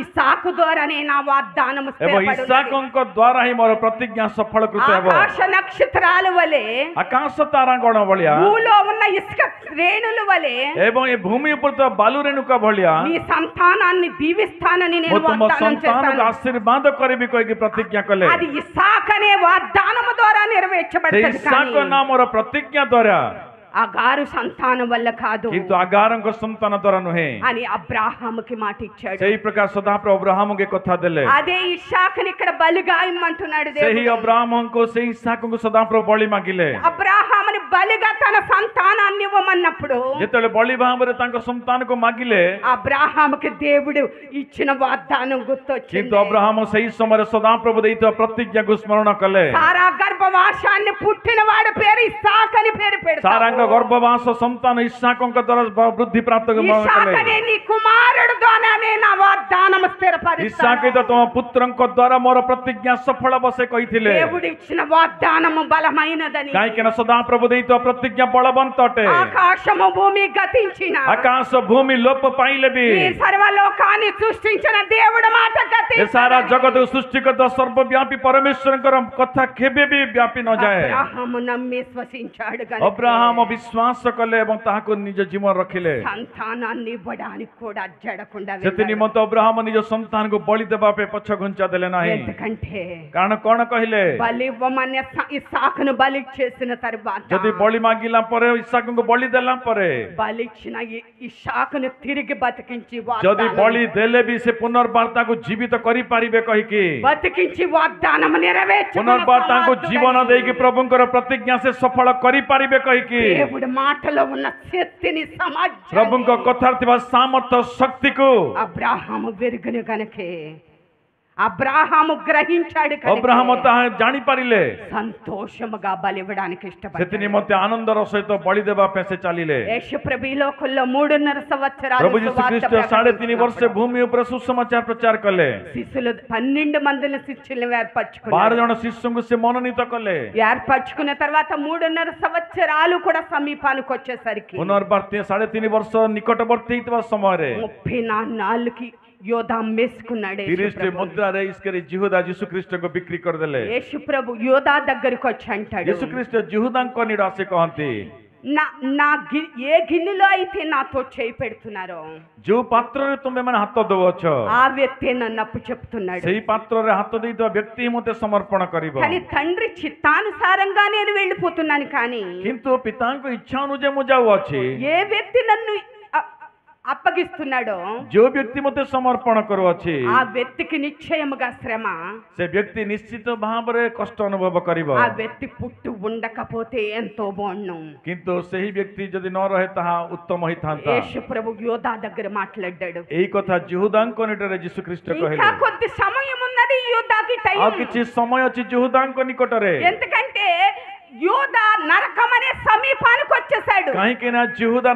ఇసాకు ద్వారానే నా వాగ్దానము ଏବଂ స్థిరపడున్నది. ଇସାକଙ୍କ ଦ୍ୱାରା ହିଁ ମୋର ପ୍ରତିଜ୍ଞା ସଫଳକୃତ ହେବ। ఆకాశ నక్షత్రాల వలె ଆକାଶ ତାରାଗଣ ଭଳିଆ భూలో ఉన్న ఇసుక శ్రేణుల వలె ଏବଂ ଏ ଭୂମି ଉପରେ ଥିବା ବାଲୁ ରେଣୁକା ଭଳିଆ నీ సంతానాన్ని దీవిస్తానని ମୁଁ నేను ତୁମ వాగ్దానం ସନ୍ତାନକୁ చేస్తాను. ଆଶୀର୍ବାଦ କରିବି କହିକି ପ୍ରତିଜ୍ଞା କଲେ। అది ఇసాక్ అనే వాగ్దానము ద్వారా ସେ నెరవేర్చబడుతుంది, ଇସାକ కానీ ନାମର ପ୍ରତିଜ୍ଞା ଦ୍ୱାରା, అగారు సంతానం వల్ల కాదు କିନ୍ତୁ ଆଗାରଙ୍କ ସନ୍ତାନ ଦ୍ୱାରା ନୁହେଁ। అని అబ్రాహాముకి మాట ఇచ్చాడు. ସେହି ପ୍ରକାର ସଦାପ୍ରଭୁ ଅବ୍ରାହମଙ୍କୁ କଥା ଦେଲେ। అదే ఇషాకుని ఇక్కడ బలిగా ఇమ్మంటున్నాడు ସେହି దేవుడు. ଅବ୍ରାହମଙ୍କୁ ସେହି ଇସାକଙ୍କୁ ସଦାପ୍ରଭు ବଳି ମାଗିଲେ। అబ్రాహాముని బలిగా తన సంతానాన్ని ఇవ్వమన్నప్పుడు ଯେତେବେଳେ ବଳି ଭାବରେ ତାଙ୍କ ସନ୍ତାନକୁ ମାଗିଲେ, అబ్రాహాముకి దేవుడు ఇచ్చిన వాగ్దానం କିନ୍ତୁ గుర్తొచ్చింది. ଅବ୍ରାହମ ସେହି ସମୟରେ ସଦାପ୍ରଭୁ ଦେଇଥିବା ପ୍ରତିଜ୍ଞାକୁ ସ୍ମରଣ କଲେ। సారా గర్భవాసాన్ని పుట్టిన వాడి పేరు ఇస్సాక్ అని పేరు పెడతావు. ସାରାଙ୍କ ଗର୍ଭବାସ ସନ୍ତାନ ଇସାକଙ୍କ ଦ୍ୱାରା ବୃଦ୍ଧି ପ୍ରାପ୍ତ ఇస్సాక్ କଲେ। అనే నీ కుమారుడు ద్వారానే నా వాగ్దానం స్థిరపరుస్తాను. ଇସାକ ତମ ପୁତ୍ରଙ୍କ ଦ୍ୱାରା ମୋର ପ୍ରତିଜ୍ଞା ସଫଳ ହେବ ସେ କହିଥିଲେ। దేవుడు ఇచ్చిన వాగ్దానము బలమైనదని, କାହିଁକି ନା ସଦାପ୍ରଭୁ ଦେଇଥିବା ପ୍ରତିଜ୍ଞା ବଳବନ୍ତ ଅଟେ। ఆకాశము భూమి గతించిన ଆକାଶ ଭୂମି ଲୋପ ପାଇଲେ ବି ఈ సర్వలోకాన్ని సృష్టించిన దేవుడు మాట ଏ గతించదు. ସାରା ଜଗତକୁ ସୃଷ୍ଟି କରିଥିବା ସର୍ବବ୍ୟାପୀ ପରମେଶ୍ୱରଙ୍କର କଥା କେବେ ବି ବ୍ୟାପି ନଯାଏ। అబ్రాహాము నమ్మి శ్వసించాడు గనుక ଅବ୍ରାହମ ବିଶ୍ୱାସ କଲେ ଏବଂ ତାହାକୁ ନିଜ ଜୀବନ ରଖିଲେ। సంతానాన్ని ఇవ్వడానికి కూడా జడకుండా ସେଥି ନିମନ୍ତେ ଅବ୍ରାହମ ନିଜ ସନ୍ତାନକୁ ବଳି ଦେବା ପାଇଁ ପଛ ଘୁଞ୍ଚା ଦେଲେ ନାହିଁ। ఎందుకంటే କାରଣ କଣ କହିଲେ, బలి ఇవ్వమని ఇస్సాకును బలి చేసిన తర్వాత ଯଦି ବଳି ମାଗିଲା ପରେ ଇସାକଙ୍କୁ ବଳି ଦେଲା ପରେ బలిచ్చిన ఇస్సాకును తిరిగి బతికించి ଯଦି ବଳି ଦେଲେ ବି ସେ ପୁନର୍ବାର ତାଙ୍କୁ ଜୀବିତ କରିପାରିବେ କହିକି బతికించి వాగ్దానం నెరవేర్చు ପୁନର୍ବାର ତାଙ୍କୁ ଜୀବନ ଦେଇକି ପ୍ରଭୁଙ୍କର ପ୍ରତିଜ୍ଞା ସେ ସଫଳ କରିପାରିବେ କହିକି దేవుడి మాటలో ఉన్న శక్తిని సమాజం ପ୍ରଭୁଙ୍କ କଥାରେ ଥିବା ସାମର୍ଥ୍ୟ ଶକ୍ତିକୁ అబ్రాహాము వెరుగును కనుకే అబ్రాహాము గ్రహించాడు ଅବ୍ରାହମ ତାହା ଜାଣିପାରିଲେ। సంతోషముగా బలి ఇవ్వడానికి ସେଥି ఇష్టపడ్డాడు. ନିମନ୍ତେ ଆନନ୍ଦର ସହିତ ବଳି ଦେବା ପାଇଁ ସେ ଚାଲିଲେ। యేసు ప్రభు ఈ లోకంలో 3.5 సంవత్సరాలు ପ୍ରଭୁ ଯୀଶୁ ଖ୍ରୀଷ୍ଟ 3.5 ବର୍ଷ ଭୂମି ଉପରେ ସୁସମାଚାର ପ୍ରଚାର କଲେ। శిష్యులు 12 మందిని శిష్యులను 12 ఏర్పరచుకున్నారు. ଜଣ ଶିଷ୍ୟଙ୍କୁ ସେ ମନୋନୀତ କଲେ। ఏర్పరచుకున్న తర్వాత 3.5 సంవత్సరాలు కూడా సమీపానికి వచ్చేసరికి ପୁନର୍ବାର 3.5 ବର୍ଷ ନିକଟବର୍ତ୍ତୀ ହେଇଥିବା ସମୟରେ 34 యోధా మేసుకున్నాడు. 30 ମୁଦ୍ରାରେ ଇସ୍କରି ଜିହୁଦା ଯୀଶୁ ଖ୍ରୀଷ୍ଟଙ୍କୁ ବିକ୍ରି କରିଦେଲେ। యేసు ప్రభు యోధా దగ్గరికి వచ్చి అంటాడు, ଯୀଶୁ ଖ୍ରୀଷ୍ଟ ଜିହୁଦାଙ୍କ ନିକଟ ଆସି କହନ୍ତି, ఏ గిన్నెలో అయితే నాతో చేయి పెడుతున్నారో ଯୋଉ ପାତ୍ରରେ ତୁମେ ମାନେ ହାତ ଦଉଛ ఆ వ్యక్తి నన్ను అప్పు చెప్తున్నాడు. ସେଇ ପାତ୍ରରେ ହାତ ଦେଇଥିବା ବ୍ୟକ୍ତି ମୋତେ ସମର୍ପଣ କରିବ। కానీ తండ్రి చిత్తానుసారంగా నేను వెళ్ళిపోతున్నాను, కానీ କିନ୍ତୁ ପିତାଙ୍କ ଇଚ୍ଛା ଅନୁଯାୟୀ ମୁଁ ଯାଉଅଛି। ఏ వ్యక్తి నన్ను అప్పగిస్తున్నాడో ଯୋଉ ବ୍ୟକ୍ତି ମୋତେ ସମର୍ପଣ କରୁଅଛି ఆ వ్యక్తికి నిశ్చయముగా శ్రమ, ସେ ବ୍ୟକ୍ତି ନିଶ୍ଚିତ ଭାବରେ କଷ୍ଟ ଅନୁଭବ କରିବ। ఆ వ్యక్తి పుట్టు ఉండకపోతే ఎంతో బాగుండు. କିନ୍ତୁ ସେହି ବ୍ୟକ୍ତି ଯଦି ନ ରହେ ତାହା ଉତ୍ତମ ହୋଇଥାନ୍ତା। యేసు ప్రభు యోధా దగ్గర మాట్లాడాడు. ଏଇ କଥା ଜିହୁଦାଙ୍କ ନିକଟରେ ଯୀଶୁ ଖ୍ରୀଷ୍ଟ ఇంకా କହିଲେ। కొద్ది సమయం ఉన్నది యోధాకి ଆଉ టైం. କିଛି ସମୟ ଅଛି ଜିହୁଦାଙ୍କ ନିକଟରେ। ఎందుకంటే యోధా నరకం అనే సమీపానికి వచ్చేసాడు. କାହିଁକି ନା ଜିହୁଦା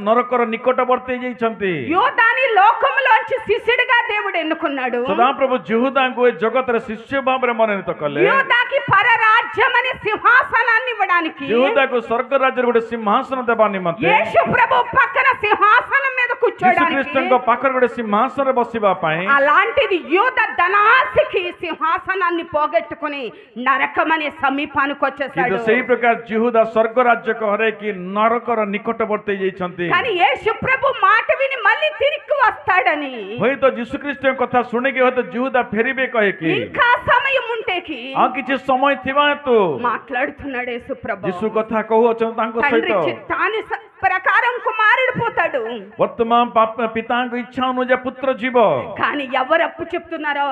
ନରକର ନିକଟବର୍ତ୍ତୀ ଯାଇଛନ୍ତି। యోధాని లోకంలోంచి శిష్యుడిగా దేవుడు ఎన్నుకున్నాడు. ସଦାପ୍ରଭୁ ଜିହୁଦାଙ୍କୁ ଏ ଜଗତରେ ଶିଷ୍ୟ ଭାବରେ ମନୋନୀତ କଲେ। యోధాకి పరరాజ్యం అనే సింహాసనాన్ని ఇవ్వడానికి ଜିହୁଦାକୁ ସ୍ୱର୍ଗ ରାଜ୍ୟରେ ଗୋଟେ ସିଂହାସନ ଦେବା ନିମନ୍ତେ యేసు ప్రభు పక్కన సింహాసనం మీద ଯୀଶୁ కూర్చోడానికి, ଖ୍ରୀଷ୍ଟଙ୍କ ପାଖରେ ଗୋଟେ ସିଂହାସନରେ ବସିବା ପାଇଁ అలాంటిది యోధ ధనాశికి సింహాసనాన్ని పోగొట్టుకుని నరకం అనే సమీపానికి వచ్చేసాడు. କିନ୍ତୁ ସେଇ ପ୍ରକାର ଜିହୁଦା ସ୍ୱର୍ଗ ରାଜ୍ୟକୁ ହରେଇକି ନରକର ନିକଟବର୍ତ୍ତୀ ଯାଇଛନ୍ତି। కానీ యేసు ప్రభు మాట విని మళ్ళీ తిరిగి వస్తాడని, ହୁଏତ ଯୀଶୁ ଖ୍ରୀଷ୍ଟଙ୍କ କଥା ଶୁଣିକି ହୁଏତ ଜିହୁଦା ଫେରିବେ କହିକି ఇంకా సమయం ఉంటే వచ్చేకి आ किछि समय थिबा हेतु మాట్లాడుతున్నాడు యేసు ప్రభు. यीशु कथा कहउछन तांको తండ్రి सहित చిత్తాన్ని ప్రకారం కుమారుడు పోతాడు. वर्तमान पिताଙ୍କ इच्छा अनुसार पुत्र जीव కానీ ఎవరు అప్పు చెప్తున్నారో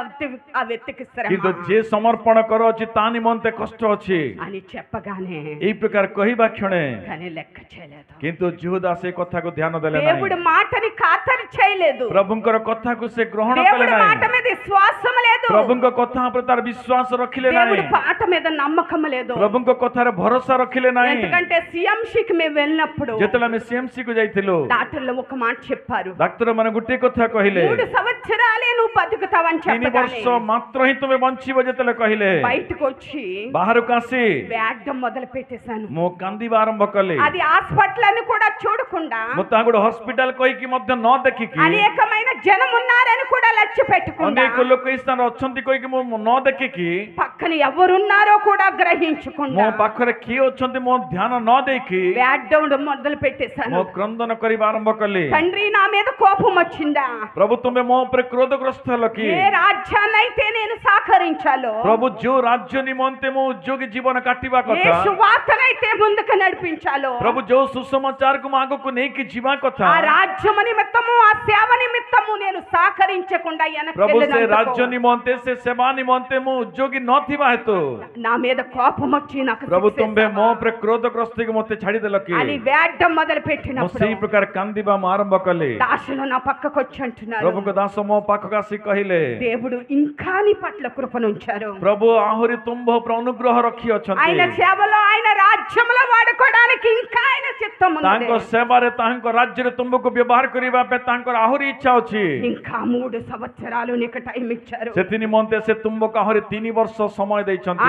ఆ వ్యక్తికి శ్రమ किंतु जे समर्पण करो अछि ता निमंते कष्ट अछि అని చెప్పగానే एई प्रकार कहिबा क्षणे కానీ లెక్క చేయలేదు. किंतु जिहुदा से कथा को ध्यान देले దేవుడి नाही మాటని ఖాతరు చేయలేదు. प्रभुंकर कथा को से ग्रहण कले దేవుడి మాట नाही మీద విశ్వాసం లేదు. प्रभुंक कथा पर तार विश्वास रखिले దేవుడి नाही పాట మీద నమ్మకం లేదు. प्रभुंक कथा रे भरोसा रखिले नाही ఎందుకంటే సిఎంసికి మేము వెళ్ళినప్పుడు जेतला में सीएमसी को जाइथिलो డాక్టర్లు ఒక మాట చెప్పారు. डाक्टर माने गुटे कथा कहिले 3 సంవత్సరాలే నువ్వు బతుకుతావని 3 वर्ष చెప్పగానే मात्र ही तुमे बंचिबो जेतले कहिले బయటకు వచ్చి बाहर कासी వేగడం మొదలు పెట్టేశాను. मो कांदीबा आरंभ कले అది హాస్పిటల్ అని కూడా చూడకుండా मता गुड हॉस्पिटल कोई की मध्य न देखि की అనేకమైన జనం ఉన్నారని కూడా లక్ష్య పెట్టుకుండా अनेक लोक ई स्थान अछंती कोई की मो न देखि की పక్కన ఎవరున్నారో కూడా मो గ్రహించకుండా पाखरे की अछंती मो ध्यान न देखि వేగడం మొదలు పెట్టేశాను. मो क्रंदन करिबा आरंभ कले తండ్రి నా మీద కోపం వచ్చిందా? प्रभु तुमे मो पर क्रोधग्रस्त लकी ఏ రాజ్యాన్నైతే నేను సహకరించాలో प्रभु जो राज्य निमंते मो उद्योगी जीवन काटिबा ఏ कथा సువార్తనైతే ముందుకు నడిపించాలో प्रभु जो सुसमाचार को आगो को नहीं की जीवा कथा ఆ రాజ్యం నిమిత్తము ఆ సేవ నిమిత్తము నేను సహకరించకుండా प्रभु से వెనక్కి राज्य निमंते से सेवा निमंते मो उद्योगी न थिबा हेतु నా మీద కోపం వచ్చి నాకు प्रभु శిక్ష तुम्बे వేశావా? मो पर क्रोधग्रस्त के मते छाड़ी देलकी అని వేగడం మొదలు मो పెట్టినప్పుడు सही प्रकार कांदीबा आरंभ कले దాసులు నా పక్కకు వచ్చి అంటున్నారు, प्रभु को दास मो पाखगासी कहिले దేవుడు ఇంకా నీ పట్ల కృపనుంచారు. प्रभु आहुरी तुम्बो पर अनुग्रह रखी ఆయన अछंती సేవలో ఆయన రాజ్యంలో వాడుకోవడానికి ఇంకా ఆయన చిత్తం ఉన్నది. तांको सेवा रे तांको राज्य रे तुमको व्यवहार करिबा पे तांको आहुरी इच्छा अछि ఇంకా 3 సంవత్సరాలు నీకు టైం ఇచ్చారు. सेति निमंते से तुमको आहुरी 3 वर्ष समय दैछंती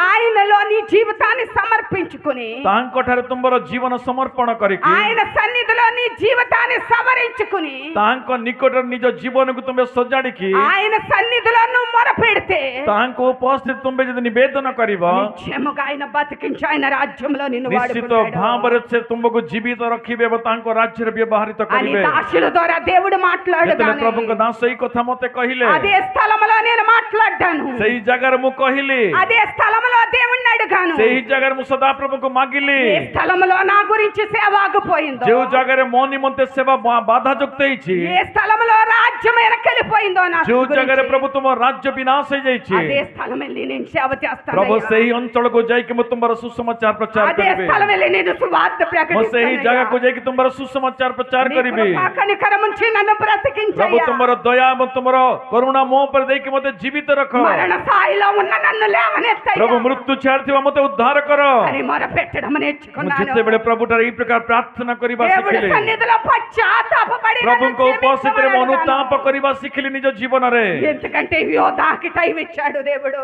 ఆయనలో నీ జీవితాన్ని సమర్పించుకుని तांको ठारे तुमरो जीवन समर्पण करिकी ఆయన సన్నిధిలో నీ జీవితాన్ని సవరించుకుని तांको निकट निज जीवन को तुमे सजाड़ी की ఆయన సన్నిధిలో నువ్వు మొరపెడితే तांको उपस्थित तुमे जदि निवेदन करिबो నిత్యముగా ఆయన బతికించి ఆయన రాజ్యంలో నిన్ను निश्चित వాడుకుంటాడు भावरे से तुमको जीवित रखिबे एवं तांको राज्य रे व्यवहारित అని करिबे దాసుల ద్వారా దేవుడు जेतले మాట్లాడగానే प्रभुको दास सही कथा मते कहिले అదే స్థలములో నేను మాట్లాడాను. सही जगह रे मु कहिली అదే స్థలములో దేవుణ్ణి అడిగాను. सही जगह रे मु सदा प्रभु को मागिली ఏ స్థలములో నా గురించి సేవ ఆగిపోయిందో, जो जगह रे मो निमंते सेवा बाधा जुक्त होईछि ఏ స్థలములో రాజ్యం వెనకెళ్ళిపోయిందో నా जो గురించి, जगह रे प्रभु तुम राज्य विनाश हो जाईछि అదే స్థలం వెళ్ళి నేను సేవ చేస్తాను. प्रभु सही अंचल को जाई कि मु तुमरो सुसमाचार प्रचार అదే करिबे స్థలం వెళ్ళి నేను సువార్త मु सही ప్రకటిస్తాను. जगह को जाई कि तुमरो सुसमाचार प्रचार करिबे కనికరముంచి నన్ను प्रभु బ్రతికించయ్యా. तुमरो दया एवं तुमरो करुणा मो पर देई कि मते जीवित रखो మరణ స్థాయిలో ఉన్న నన్ను లేవనెత్తయ్యా. प्रभु मृत्यु छाड़थिबा मते उद्धार करो అని మొరపెట్టడం मु నేర్చుకున్నాను. जिते बेले प्रभु ठारे ई प्रकार प्रार्थना करिबा దేవుడి सिखिले సన్నిధిలో పశ్చాత్తాపపడి प्रभु నన్ను को उपस्थित रे జీవించమని अनुताप करिबा सिखिले निज जीवन रे ఎందుకంటే యోధాకి టైం ఇచ్చాడు దేవుడు.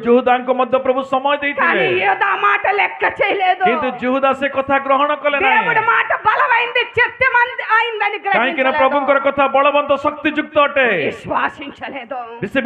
जुहुदांको मध्य प्रभु समय కానీ देइथिले యోధా మాట లెక్క చేయలేదు. किंतु जुहुदा से कथा ग्रहण कले దేవుడి नाही మాట బలమైంది శక్తిమంది అయిందని काहेकि ना గ్రహించలేదు. प्रभुंकर कथा बलवंत शक्ति युक्त अटे విశ్వాసించలేదు.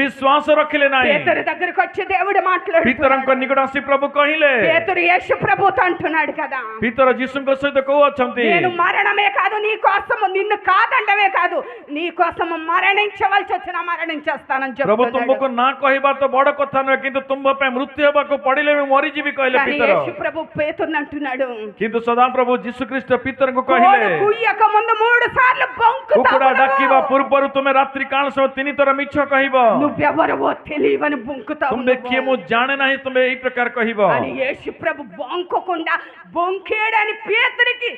विश्वास रखिले नाही పేతురు దగ్గరికి వచ్చి దేవుడు మాట్లాడు. पितरंको निकट आसी प्रभु कहिले పేతురు యేసు ప్రభుతో అంటున్నాడు కదా, पितर जीसुंको सहित कहू अछंती నేను మరణమే కాదు నీ కోసము నిన్ను కాదండమే కాదు నీ కోసము మరణించవలసి వచ్చిన మరణించేస్తానని प्रभु చెప్తున్నాడు. तुमको ना कहबा तो बड़ कथा न किंतु तुम पे मृत्यु हेबाको पड़िले में मरि जीवी कहले కానీ पितर యేసు ప్రభు పేతురుని అంటున్నాడు, किंतु सदा प्रभु जीसु ख्रीष्ट पितरंको కోడి कहिले కుయ్యక ముందు 3 సార్లు कुकुड़ा डाकिबा బొంకుతావు. पूर्वरु तुमे रात्रि काल सो तीन थर मिछ कहिबो నువ్వెవరవో తెలియవని బొంకుతావు. तुमे किए मु जाने नाही तुमे ई प्रकार कहिबो అని యేసు ప్రభు బొంకకుండా బొంకేడని పేతురికి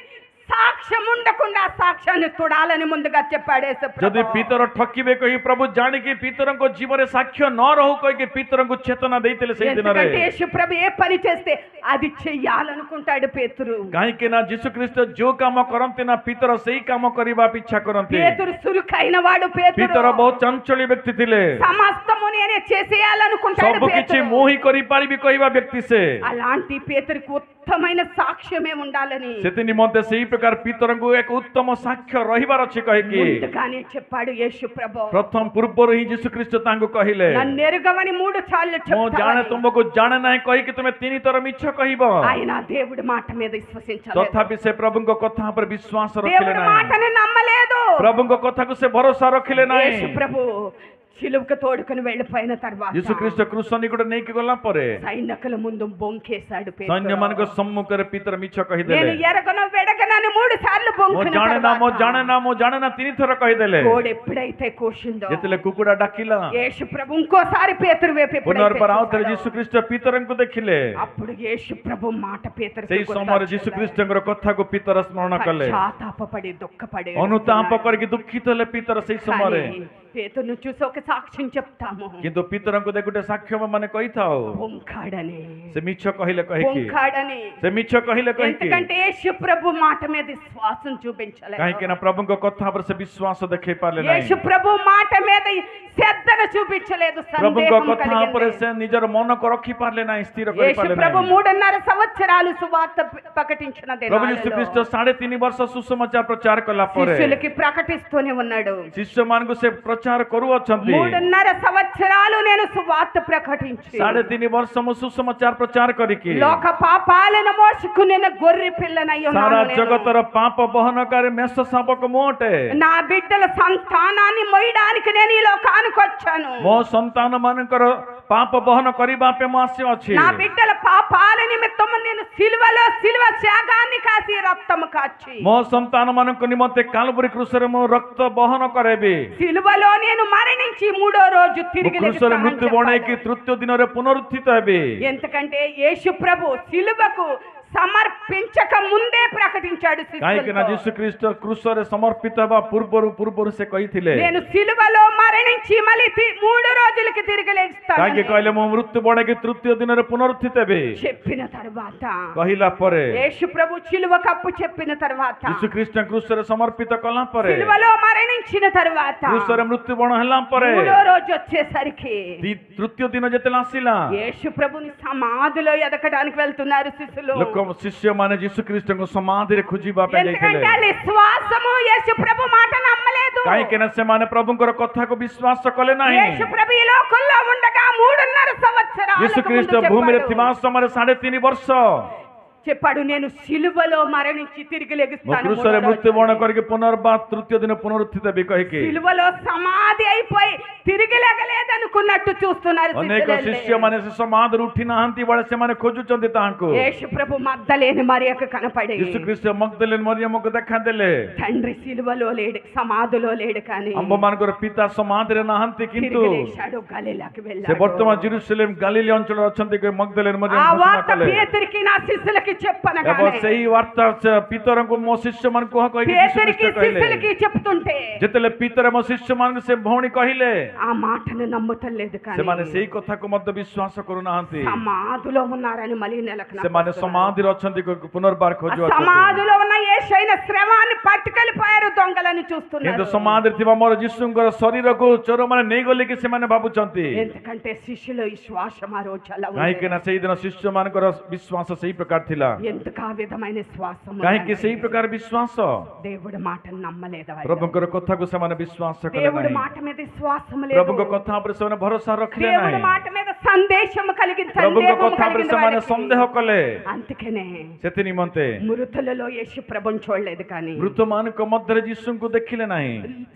సాక్ష్యం ఉండకుండా సాక్ష్యాన్ని తొడాలని ముందుగా చెప్పాడు యేసు ప్రభు. जदि पितर ठकिबे कहि प्रभु जानि कि पितरंको जीवन रे साक्ष्य न रहु कहि कि पितरंको चेतना देइतेले सेहि दिन रे ఎందుకంటే యేసు ప్రభు ఏ పని చేస్తే అది చెయ్యాలనుకుంటాడు పేతురు. काहे कि ना जीसु ख्रीष्ट जो काम करंते ना पितर सेही काम करिबा इच्छा करंते పేతురు సురుకైన వాడు పేతురు. पितर बहुत चंचली व्यक्ति थिले సమస్తము నేనే చేసేయాలనుకుంటాడు सब किछि పేతురు. मोहि करि पारिबि कहिबा व्यक्ति से అలాంటి పేతురికి ఉత్తమైన సాక్ష్యమే ఉండాలని सेति निमंते सेही प्रकार पितरंको एक उत्तम साक्ष्य रहिबार अछि कहि कि ముందుగానే చెప్పాడు యేసు ప్రభు. प्रथम पूर्वरु ही जीसु ख्रीष्ट तांको कहिले నన్ను ఎరుగవని 3 సార్లు मो जाने చెప్తావని. तुमको जाने नाही कहि कि तुमे तीन थर मिछ कहिबो ఆయన దేవుడి మాట మీద విశ్వసించలేదు. तथापि से प्रभुको कथा पर विश्वास रखिले దేవుడి नाही మాటని నమ్మలేదు. प्रभुको कथा को से भरोसा रखिले नाही యేసు ప్రభు సిలువకు తోడుకొని వెళ్ళిపోయిన తర్వాత ଯୀଶୁଖ୍ରୀଷ୍ଟ କ୍ରୁଶ ନିକଟ ନେଇକି ଗଲା ପରେ సైనికుల ముందు బొంకేశాడు పేతురు. ସୈନ୍ୟମାନଙ୍କ ସମ୍ମୁଖରେ ପିତର ମିଛ నేను କହିଦେଲେ। ఎరగను వెడగనని 3 సార్లు ମୁଁ బొంకిన ଜାଣେନା ମୁଁ తర్వాత ଜାଣେନା ମୁଁ ଜାଣେନା 3 ଥର କହିଦେଲେ। కోడి ఎప్పుడైతే కోసిందో ଯେତେବେଳେ କୁକୁଡ଼ା ଡାକିଲା యేసు ప్రభు ఇంకోసారి పేతురు వైపు ఎప్పుడైతే ପୁନର୍ବାର ଆଉ ଥରେ చూశాడో, ଯୀଶୁଖ୍ରୀଷ୍ଟ ପିତରଙ୍କୁ ଦେଖିଲେ। అప్పుడు యేసు ప్రభు మాట పేతురుకు ସେଇ ସମୟରେ ଯୀଶୁଖ୍ରୀଷ୍ଟଙ୍କର କଥାକୁ ପିତର ସ୍ମରଣ କଲେ। పశ్చాత్తాపపడి దుఃఖపడి ଅନୁତାପ କରିକି ଦୁଃଖିତ ହେଲେ ପିତର ସେଇ ସମୟରେ। పేతురును చూసి ఒక సాక్ష్యం చెప్తాము. କିନ୍ତୁ ପିତରଙ୍କୁ ଦେଖି ଗୋଟେ ସାକ୍ଷ୍ୟ ମାନେ କହିଥାଉ। బొంకాడని ସେ ମିଛ କହିଲେ କହିକି బొంకాడని ସେ మిଛ କହିଲେ କହିକି ఎందుకంటే యేసు ప్రభు మాట మీద విశ్వాసం చూపించలేదు. କାହିଁକି ନା ପ୍ରଭୁଙ୍କ କଥା ଉପରେ ସେ ବିଶ୍ୱାସ ଦେଖେଇ ପାରିଲେ ନାହିଁ। యేసు ప్రభు మాట మీద శ్రద్ధను చూపించలేదు. ପ୍ରଭୁଙ୍କ సందేహం କଥା ଉପରେ కలిగింది. ସେ ନିଜର ମନକୁ ରଖି ପାରିଲେ ନାହିଁ, ସ୍ଥିର କରି యేసు ପାରିଲେ ప్రభు ନାହିଁ। 3.5 సంవత్సరాలు సువార్త ప్రకటించిన ପ୍ରଭୁ ଯୀଶୁଖ୍ରୀଷ୍ଟ 3.5 ବର୍ଷ ସୁସମାଚାର ପ୍ରଚାର କଲା ପରେ శిష్యులకి ప్రకటిస్తూనే ఉన్నాడు. ଶିଷ୍ୟମାନଙ୍କୁ ସେ ପ୍ରଚାର କରୁଅଛନ୍ତି। 3.5 సంవత్సరాలు నేను సువార్త ప్రకటించి 3.5 ବର୍ଷ ମୁଁ ସୁସମାଚାର ପ୍ରଚାର କରିକି లోక పాపాలను మోసుకునే గొర్రె పిల్లనై ସାରା ఉన్నాను నేను. ଜଗତର ପାପ ବହନକାରୀ ମେଷ ଶାବକ ମୁଁ ଅଟେ। నా బిడ్డల సంతానాన్ని మొయ్యడానికి నేను ఈ లోకానికి వచ్చాను. ମୋ ସନ୍ତାନ ମାନଙ୍କର ପାପ ବହନ କରିବା ପାଇଁ ମୁଁ ଆସିଅଛି। నా బిడ్డల పాపాల నిమిత్తం నేను సిలువలో సిలువ త్యాగాన్ని కాసి రక్తము కాచి ମୋ ସନ୍ତାନ ମାନଙ୍କ ନିମନ୍ତେ କାଲବରୀ କ୍ରୁଶରେ ମୁଁ ରକ୍ତ ବହନ କରେବି। సిలువలో నేను మరణించి 3వ రోజు ମୁଁ తిరిగి କ୍ରୁଶରେ లేస్తానని ମୃତ୍ୟୁ ବଣେଇକି చెప్పాడు. ତୃତୀୟ ଦିନରେ పునరుత్థిତ ହେବି। ఎందుకంటే యేసు ప్రభు సిలువకు సమర్పించక ముందే ప్రకటించాడు କାହିଁକି ନା శిష్యులతో. ଯୀଶୁଖ୍ରୀଷ୍ଟ କ୍ରୁଶରେ ସମର୍ପିତ ହେବା ପୂର୍ବରୁ ସେ କହିଥିଲେ। నేను సిలువలో మరణించి మళ్ళీ 3 రోజులకి తిరిగి లేస్తాను କାହିଁକି କହିଲେ ମୁଁ ମୃତ୍ୟୁ ବଣେଇକି ତୃତୀୟ ଦିନରେ పునరుత్థిତ ହେବି। చెప్పిన తర్వాత କହିଲା ପରେ యేసు ప్రభు సిలువ కప్పు చెప్పిన తర్వాత ଯୀଶୁଖ୍ରୀଷ୍ଟ କ୍ରୁଶରେ ସମର୍ପିତ କଲା ପରେ సిలువలో మరణించిన తర్వాత କ୍ରୁଶରେ ମୃତ୍ୟୁ ବଣ ହେଲା ପରେ 3వ రోజు వచ్చేసరికి ତୃତୀୟ ଦିନ ଯେତେବେଳେ ଆସିଲା యేసు ప్రభుని సమాధిలో ఎదకడానికి వెళ్తున్నారు శిష్యులు. ଶିଷ୍ୟମାନେ ଯୀଶୁଖ୍ରୀଷ୍ଟଙ୍କ ସମାଧିରେ ଖୋଜିବା ପାଇଁ ଯାଇଥିଲେ। ఎందుకంటే వాళ్ళ విశ్వాసము యేసు ప్రభు మాట నమ్మలేదు. କାହିଁକି ନା ସେମାନେ ପ୍ରଭୁଙ୍କର କଥାକୁ ବିଶ୍ୱାସ କଲେ ନାହିଁ। యేసు ప్రభు ఈ లోకంలో ఉండగా 3.5 సంవత్సరాలు ଯୀଶୁଖ୍ରୀଷ୍ଟ ଭୂମିରେ ଥିବା ସମୟରେ 3.5 ବର୍ଷ చెప్పాడు నేను సిలువలో మరణించి తిరిగి ମୁଁ లెగుస్తాను. କ୍ରୁଶରେ ମୃତ୍ୟୁବରଣ କରିକି ପୁନର୍ବାର ତୃତୀୟ ଦିନ పునరుత్థిତ ହେବି କହିକି సిలువలో సమాధి అయిపోయి తిరిగి లేగలేదనుకున్నట్టు చూస్తున్నారు ଅନେକ శిష్యులు. ଶିଷ୍ୟମାନେ ସେ ସମାଧିରୁ ଉଠି ନାହାନ୍ତି ବେଳେ ସେମାନେ ଖୋଜୁଛନ୍ତି ତାହାଙ୍କୁ। యేసు ప్రభు మగ్దలేని మరియకు కనపడి ଯୀଶୁଖ୍ରୀଷ୍ଟ ମଗ୍ଦଲେନ ମରିୟମକୁ ଦେଖାଦେଲେ। తండ్రి సిలువలో లేడు, సమాధిలో లేడు, కానీ ଆମ୍ଭମାନଙ୍କର ପିତା ସମାଧିରେ ନାହାନ୍ତି, କିନ୍ତୁ తిరిగి లేచాడు, గలిలాకి ସେ వెళ్ళాడు. ବର୍ତ୍ତମାନ ଜେରୁସାଲେମ ଗାଲିଲି ଅଞ୍ଚଳରେ ଅଛନ୍ତି। ମଗ୍ଦଲେନ ఆ ମରିୟମ ଘୋଷଣା వార్త କଲେ పేతురికి నా శిష్యులకి ଏବଂ చెప్పనగానే ସେଇ ବାର୍ତ୍ତା ପିତରଙ୍କୁ ମୋ ଶିଷ୍ୟମାନଙ୍କୁ କହିକି పేతురికి ଯୀଶୁଖ୍ରୀଷ୍ଟ କହିଲେ। శిష్యులకి చెప్తుంటే ଯେତେବେଳେ ପିତର ମୋ ଶିଷ୍ୟମାନଙ୍କୁ ସେ ଭଉଣୀ କହିଲେ ఆ మాటను నమ్ముతలేదు, కానీ ସେମାନେ ସେଇ କଥାକୁ ମଧ୍ୟ ବିଶ୍ୱାସ କରୁନାହାନ୍ତି। సమాధిలో ఉన్నారని మళ్ళీ నెలకు ସେମାନେ ସମାଧିରେ ଅଛନ୍ତି, ପୁନର୍ବାର ଖୋଜୁଅଛନ୍ତି। సమాధిలో ఉన్న యేసయ్య శవాన్ని పట్టుకెళ్ళిపోయారు దొంగలని କିନ୍ତୁ చూస్తున్నారు. ସମାଧିରେ ଥିବା ମୋର ଯୀଶୁଙ୍କର ଶରୀରକୁ ଚୋରମାନେ ନେଇଗଲେ କି ସେମାନେ ଭାବୁଛନ୍ତି। ఎందుకంటే శిష్యుల విశ్వాసం ఆ రోజు అలా ఉంది. କାହିଁକି ନା ସେଇଦିନ ଶିଷ୍ୟମାନଙ୍କର ବିଶ୍ୱାସ ସେଇ ପ୍ରକାର ଥିଲା। ఎందుకు ఆ విధమైన విశ్వాసం କାହିଁକି ఉందంటే ସେଇ ପ୍ରକାର ବିଶ୍ୱାସ దేవుడి మాటను నమ్మలేదు వాళ్ళు. ପ୍ରଭୁଙ୍କର କଥାକୁ ସେମାନେ ବିଶ୍ୱାସ କଲେ దేవుడి ନାହିଁ। మాట మీద విశ్వాసం లేదు. ପ୍ରଭୁଙ୍କ କଥା ଉପରେ ସେମାନେ ଭରସା ରଖିଲେ దేవుడి ନାହିଁ। మాట మీద సందేశం కలిగిన ପ୍ରଭୁଙ୍କ సందేహం କଥା ଉପରେ కలిగిన ସେମାନେ వాళ్ళకి. ସନ୍ଦେହ କଲେ। అందుకనే ସେଥି ନିମନ୍ତେ మృతులలో యేసు ప్రభుని చూడలేదు, కానీ ମୃତମାନଙ୍କ ମଧ୍ୟରେ ଯୀଶୁଙ୍କୁ ଦେଖିଲେ ନାହିଁ।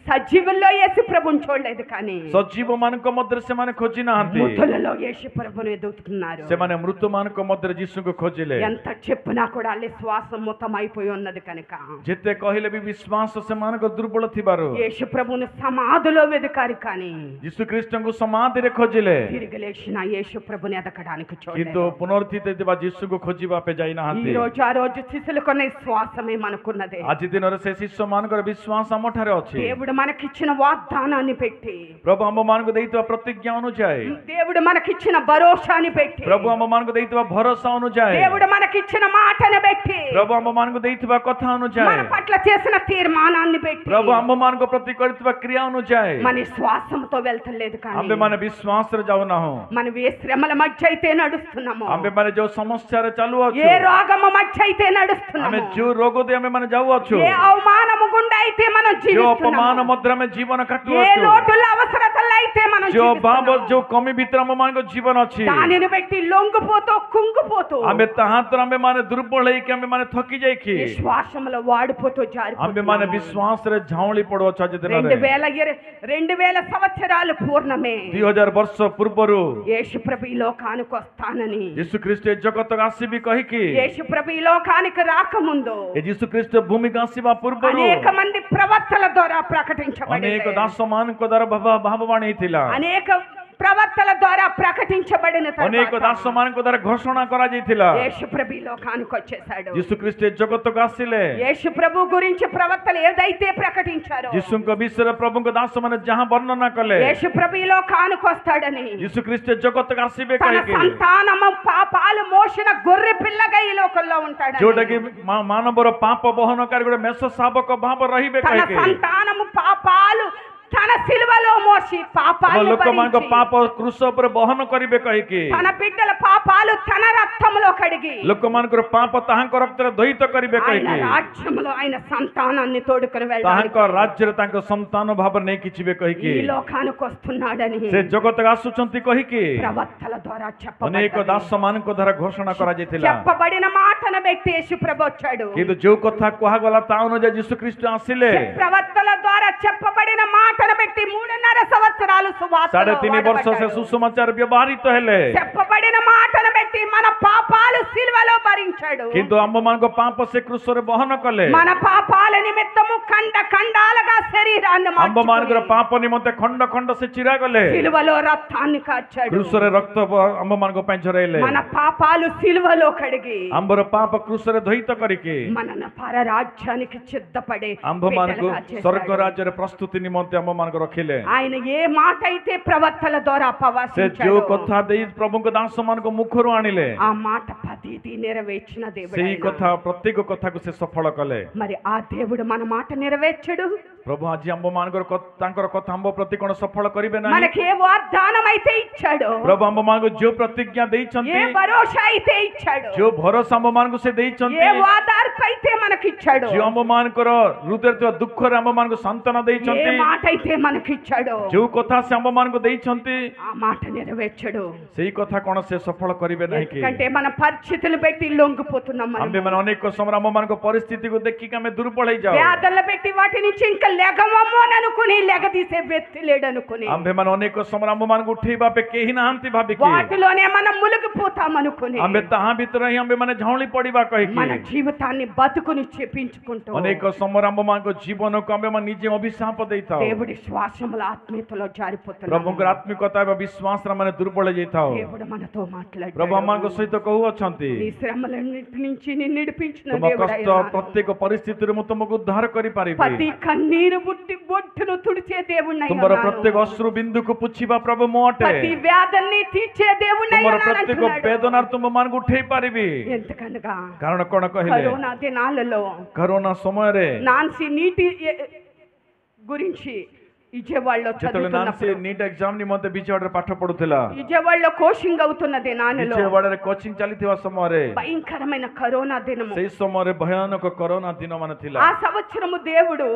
సజీవుల్లో యేసు ప్రభుని చూడలేదు, కానీ ସଜୀବମାନଙ୍କ ମଧ୍ୟରେ ସେମାନେ ଖୋଜି ନାହାନ୍ତି। మృతులలో యేసు ప్రభుని ఎదుగుతున్నారు. ସେମାନେ ମୃତମାନଙ୍କ ମଧ୍ୟରେ ଯୀଶୁଙ୍କୁ ଖୋଜିଲେ। ఎంత చెప్పినా కూడా వాళ్ళ శ్వాసం మొత్తం అయిపోయి ఉన్నది కనుక ଯେତେ କହିଲେ ବି ବିଶ୍ୱାସ ସେମାନଙ୍କ ଦୁର୍ବଳ ଥିବାରୁ యేసు ప్రభుని సమాధిలో వెదకారు, కానీ ଯୀଶୁଖ୍ରୀଷ୍ଟଙ୍କୁ ସମାଧିରେ ଖୋଜିଲେ, తిరిగి లేచిన యేసు ప్రభుని ఎదకడానికి କିନ୍ତୁ చూడలేదు. ପୁନରୁତ୍ଥିତ ଥିବା ଯୀଶୁଙ୍କୁ ଖୋଜିବା ପାଇଁ ఈ ଯାଇନାହାନ୍ତି। రోజు ఆ రోజు శిష్యులు కొన్న విశ్వాసమే మనకున్నది. ଆଜି ଦିନରେ ସେ ଶିଷ୍ୟମାନଙ୍କର ବିଶ୍ୱାସ ଆମଠାରେ ଅଛି। దేవుడు మనకిచ్చిన వాగ్దానాన్ని పెట్టి, ପ୍ରଭୁ ଆମମାନଙ୍କୁ ଦେଇଥିବା ପ୍ରତିଜ୍ଞା ଅନୁଯାୟୀ, దేవుడు మనకిచ్చిన భరోసాని పెట్టి, ପ୍ରଭୁ ଆମମାନଙ୍କୁ ଦେଇଥିବା ଭରସା ଅନୁଯାୟୀ, దేవుడు మనకిచ్చిన మాటను పెట్టి, ପ୍ରଭୁ ଆମମାନଙ୍କୁ ଦେଇଥିବା କଥା మన ଅନୁଯାୟୀ, పట్ల చేసిన తీర్మానాన్ని పెట్టి ପ୍ରଭୁ ଆମମାନଙ୍କ ପ୍ରତି କରିଥିବା କ୍ରିୟା ଅନୁଯାୟୀ మన విశ్వాసంతో వెళ్తలేదు, కానీ ଆମ୍ଭେମାନେ ବିଶ୍ୱାସରେ ଯାଉନାହୁଁ। మనం ఏ శ్రమల మధ్య అయితే నడుస్తున్నామో, ଆମ୍ଭେମାନେ ଯୋଉ ସମସ୍ୟାରେ ଚାଲୁଅଛୁ, ఏ రోగము మధ్య అయితే ଆମେ నడుస్తున్నామో, ଯୋଉ ରୋଗ ଦେଇ ଆମେମାନେ ଯାଉଅଛୁ, ఏ అవమానము గుండా అయితే మనం ଯୋଉ ଅପମାନ జీవిస్తున్నామో, ମଧ୍ୟରେ ଆମେ ଜୀବନ ఏ କାଟୁଅଛୁ, లోటుల అవసరతల్లో ఏదైతే మనం जो भाव జీవిస్తున్నామో, जो कमी भीतर आम मान जीवन अच्छी దానిని బట్టి లొంగిపోతూ కుంగిపోతూ आमे ताहातर आमे माने दुर्बल है कि आमे माने थकी जाई की విశ్వాసంలో వాడిపోతూ आमे జారిపోతున్నాము. माने विश्वास रे झाउली पड़ो छ दिन 2000 సంవత్సరాలు పూర్ణమే 2000 वर्ष पूर्वरु యేసు ప్రభు ఈ లోకానికి వస్తానని, यीशु ख्रिस्ट जगत आसीबी कहि की యేసు ప్రభు ఈ లోకానికి రాకముందు ए यीशु ख्रिस्ट भूमि आसीबा पूर्वरु అనేక మంది ప్రవక్తల ద్వారా अनेक ప్రకటించబడింది. दासमान को द्वारा भाववाणी थिला అనేక ప్రవక్తల ద్వారా ప్రకటించబడిన अनेक తర్వాత दासमान को द्वारा घोषणा करा जाइथिला యేసు ప్రభు ఈ లోకానికి వచ్చేసాడు. यीशु ख्रिस्ट जगत आसीले యేసు ప్రభు గురించి ప్రవక్తలు ఏదైతే ప్రకటించారో, यीशु को विश्व प्रभु को दास माने जहां वर्णना कले యేసు ప్రభు ఈ లోకానికి వస్తాడని, यीशु ख्रिस्ट जगत आसीबे తన कहि की సంతానము పాపాలు మోసిన గొర్రె పిల్లగా ఈ లోకంలో ఉంటాడని, जोटा कि मानवर पाप बहनकारी गोटे मेष शावक भाव रहिबे తన कहि की సంతానము పాపాలు తన సిలువలో మోసి పాపాలను लोक मान को భరించి, पाप क्रूस पर बहन करिबे कहि की తన బిడ్డల పాపాలు తన రక్తములో కడిగి लोक मान को पाप ताहांक रक्त रे द्वैत करिबे कहि ఆయన की రాజ్యములో ఆయన సంతానాన్ని తోడుకొని ताहांक వెళ్ళడానికి राज्य रे तांक संतान भाव नै किछिबे कहि ఈ की లోకానికి వస్తున్నాడని से जगत आसुचंती कहि की ప్రవక్తల ద్వారా अनेक చెప్పబడింది. दास मान को द्वारा घोषणा करा जाइथिला చెప్పబడిన మాటను బట్టి యేసు ప్రభు వచ్చాడు. किंतु जो कथा कुहा गला ता अनुसार यीशु ख्रिस्ट आसिले ప్రవక్తల ద్వారా చెప్పబడిన మాటను బట్టి 3.5 సంవత్సరాలు సువార్తలో 3.5 वर्ष से వాడబడ్డాడు. सुसमाचार व्यवहारित हेले చెప్పబడిన మాటను బట్టి మన పాపాలు సిలువలో భరించాడు. किंतु आम मान को पाप से क्रूस रे बहन कले మన పాపాల నిమిత్తము ఖండ ఖండాలుగా శరీరాన్ని आम मान को మార్చుకుని पाप निमंते खंड खंड से चिरा गले సిలువలో రక్తాన్ని కార్చాడు. क्रूस रे रक्त आम मान को पंचरेले మన పాపాలు సిలువలో కడిగి आंबर पाप क्रूस रे द्वैत करिके మనన పరరాజ్యానికి సిద్ధపడే आंब मान को బిడ్డలుగా చేశాడు. स्वर्ग राज्य रे प्रस्तुति निमंते आम मान को रखिले ఆయన ఏ మాట అయితే ప్రవక్తల ద్వారా से ప్రవచించాడో, जो कथा देई प्रभु को दास मान को मुखरु आनिले ఆ మాట ప్రతిదీ నెరవేర్చిన దేవుడు सेही ఆయన. कथा प्रत्येक कथा को से सफल कले మరి ఆ దేవుడు మన మాట నెరవేర్చడు. प्रभु आज आंब मान को तांकर कथा आंब प्रति कोन सफल करिबे नाही మనకి ఏ వాగ్దానం అయితే ఇచ్చాడో, प्रभु आंब मान को जो प्रतिज्ञा देई ఏ छंती భరోసా అయితే ఇచ్చాడో, जो भरोसा आंब मान को से देई ఏ छंती వాదార్పు అయితే మనకి ఇచ్చాడో, जो आंब मान को हृदय तो दुख रे आंब मान को सांत्वना देई ఏ छंती మాట అయితే మనకి ఇచ్చాడో, जो कथा से आंब मान को देई छंती ఆ మాట నెరవేర్చడు. सेही कथा कोन से सफल करिबे नाही कि ఎందుకంటే మన పరిస్థితులు బట్టి లొంగిపోతున్నాం. आंबे मन अनेक समय आंब मान को परिस्थिति को देखि के हमें दुर्बल हो जाओ వ్యాధులు పెట్టి వాటి నుంచి ఇంకా లెగమము అని అనుకుని లెగదీసే వ్యక్తి లేడు అనుకుని आंबे मन अनेक समय आंब मान को उठेबा पे केही नांती भाबी कि వాటిలోనే మనం మునిగిపోతాం అనుకుని आंबे ताहा भीतर ही आंबे माने झाउली पड़ीबा कहि మన कि జీవితాన్ని బతుకుని చెప్పించుకుంటూ अनेक समय आंब मान को जीवन को आंबे मन निजे अभिशाप देइता దేవుడి శ్వాసముల ఆత్మీయతలో జారిపోతున్నాం. प्रभु को आत्मिकता एवं विश्वास रे माने दुर्बल हो जाइता దేవుడు మనతో మాట్లాడాడు. प्रभु आम को सहित कहू अछंती నీ శ్రమలన్నిటి నుంచి నిన్ను విడిపించిన तुम దేవుడు कष्ट ఆయన. प्रत्येक परिस्थिति रे तुमको उद्धार करि ప్రతి पारिबे కన్నీరు బుట్టి బొట్టును తుడిచే దేవుణ్ణి అయి तुमरो ఉన్నాను. प्रत्येक अश्रु बिंदु को पुछिबा प्रभु मोटे ప్రతి వ్యాధుల్ని తీర్చే దేవుణ్ణి అయి तुमरो ఉన్నాను प्रत्येक అంటున్నాడు. वेदना तुम मान को उठेई पारिबे ఎందుకనగా कारण कोन कहिले కరోనా దినాలలో करोना समय रे నాన్సీ నీటి గురించి విజయవాడలో जेतले नानसी చదువుతున్నప్పుడు नीट एग्जाम निमंते विजयवाड़ा रे पाठ पढुथिला విజయవాడలో కోచింగ్ అవుతున్న దినాలలో विजयवाड़ा रे कोचिंग चलिथिवा समय रे భయంకరమైన కరోనా దినము. सेही समय रे भयानक कोरोना दिन मान थिला ఆ సంవత్సరము దేవుడు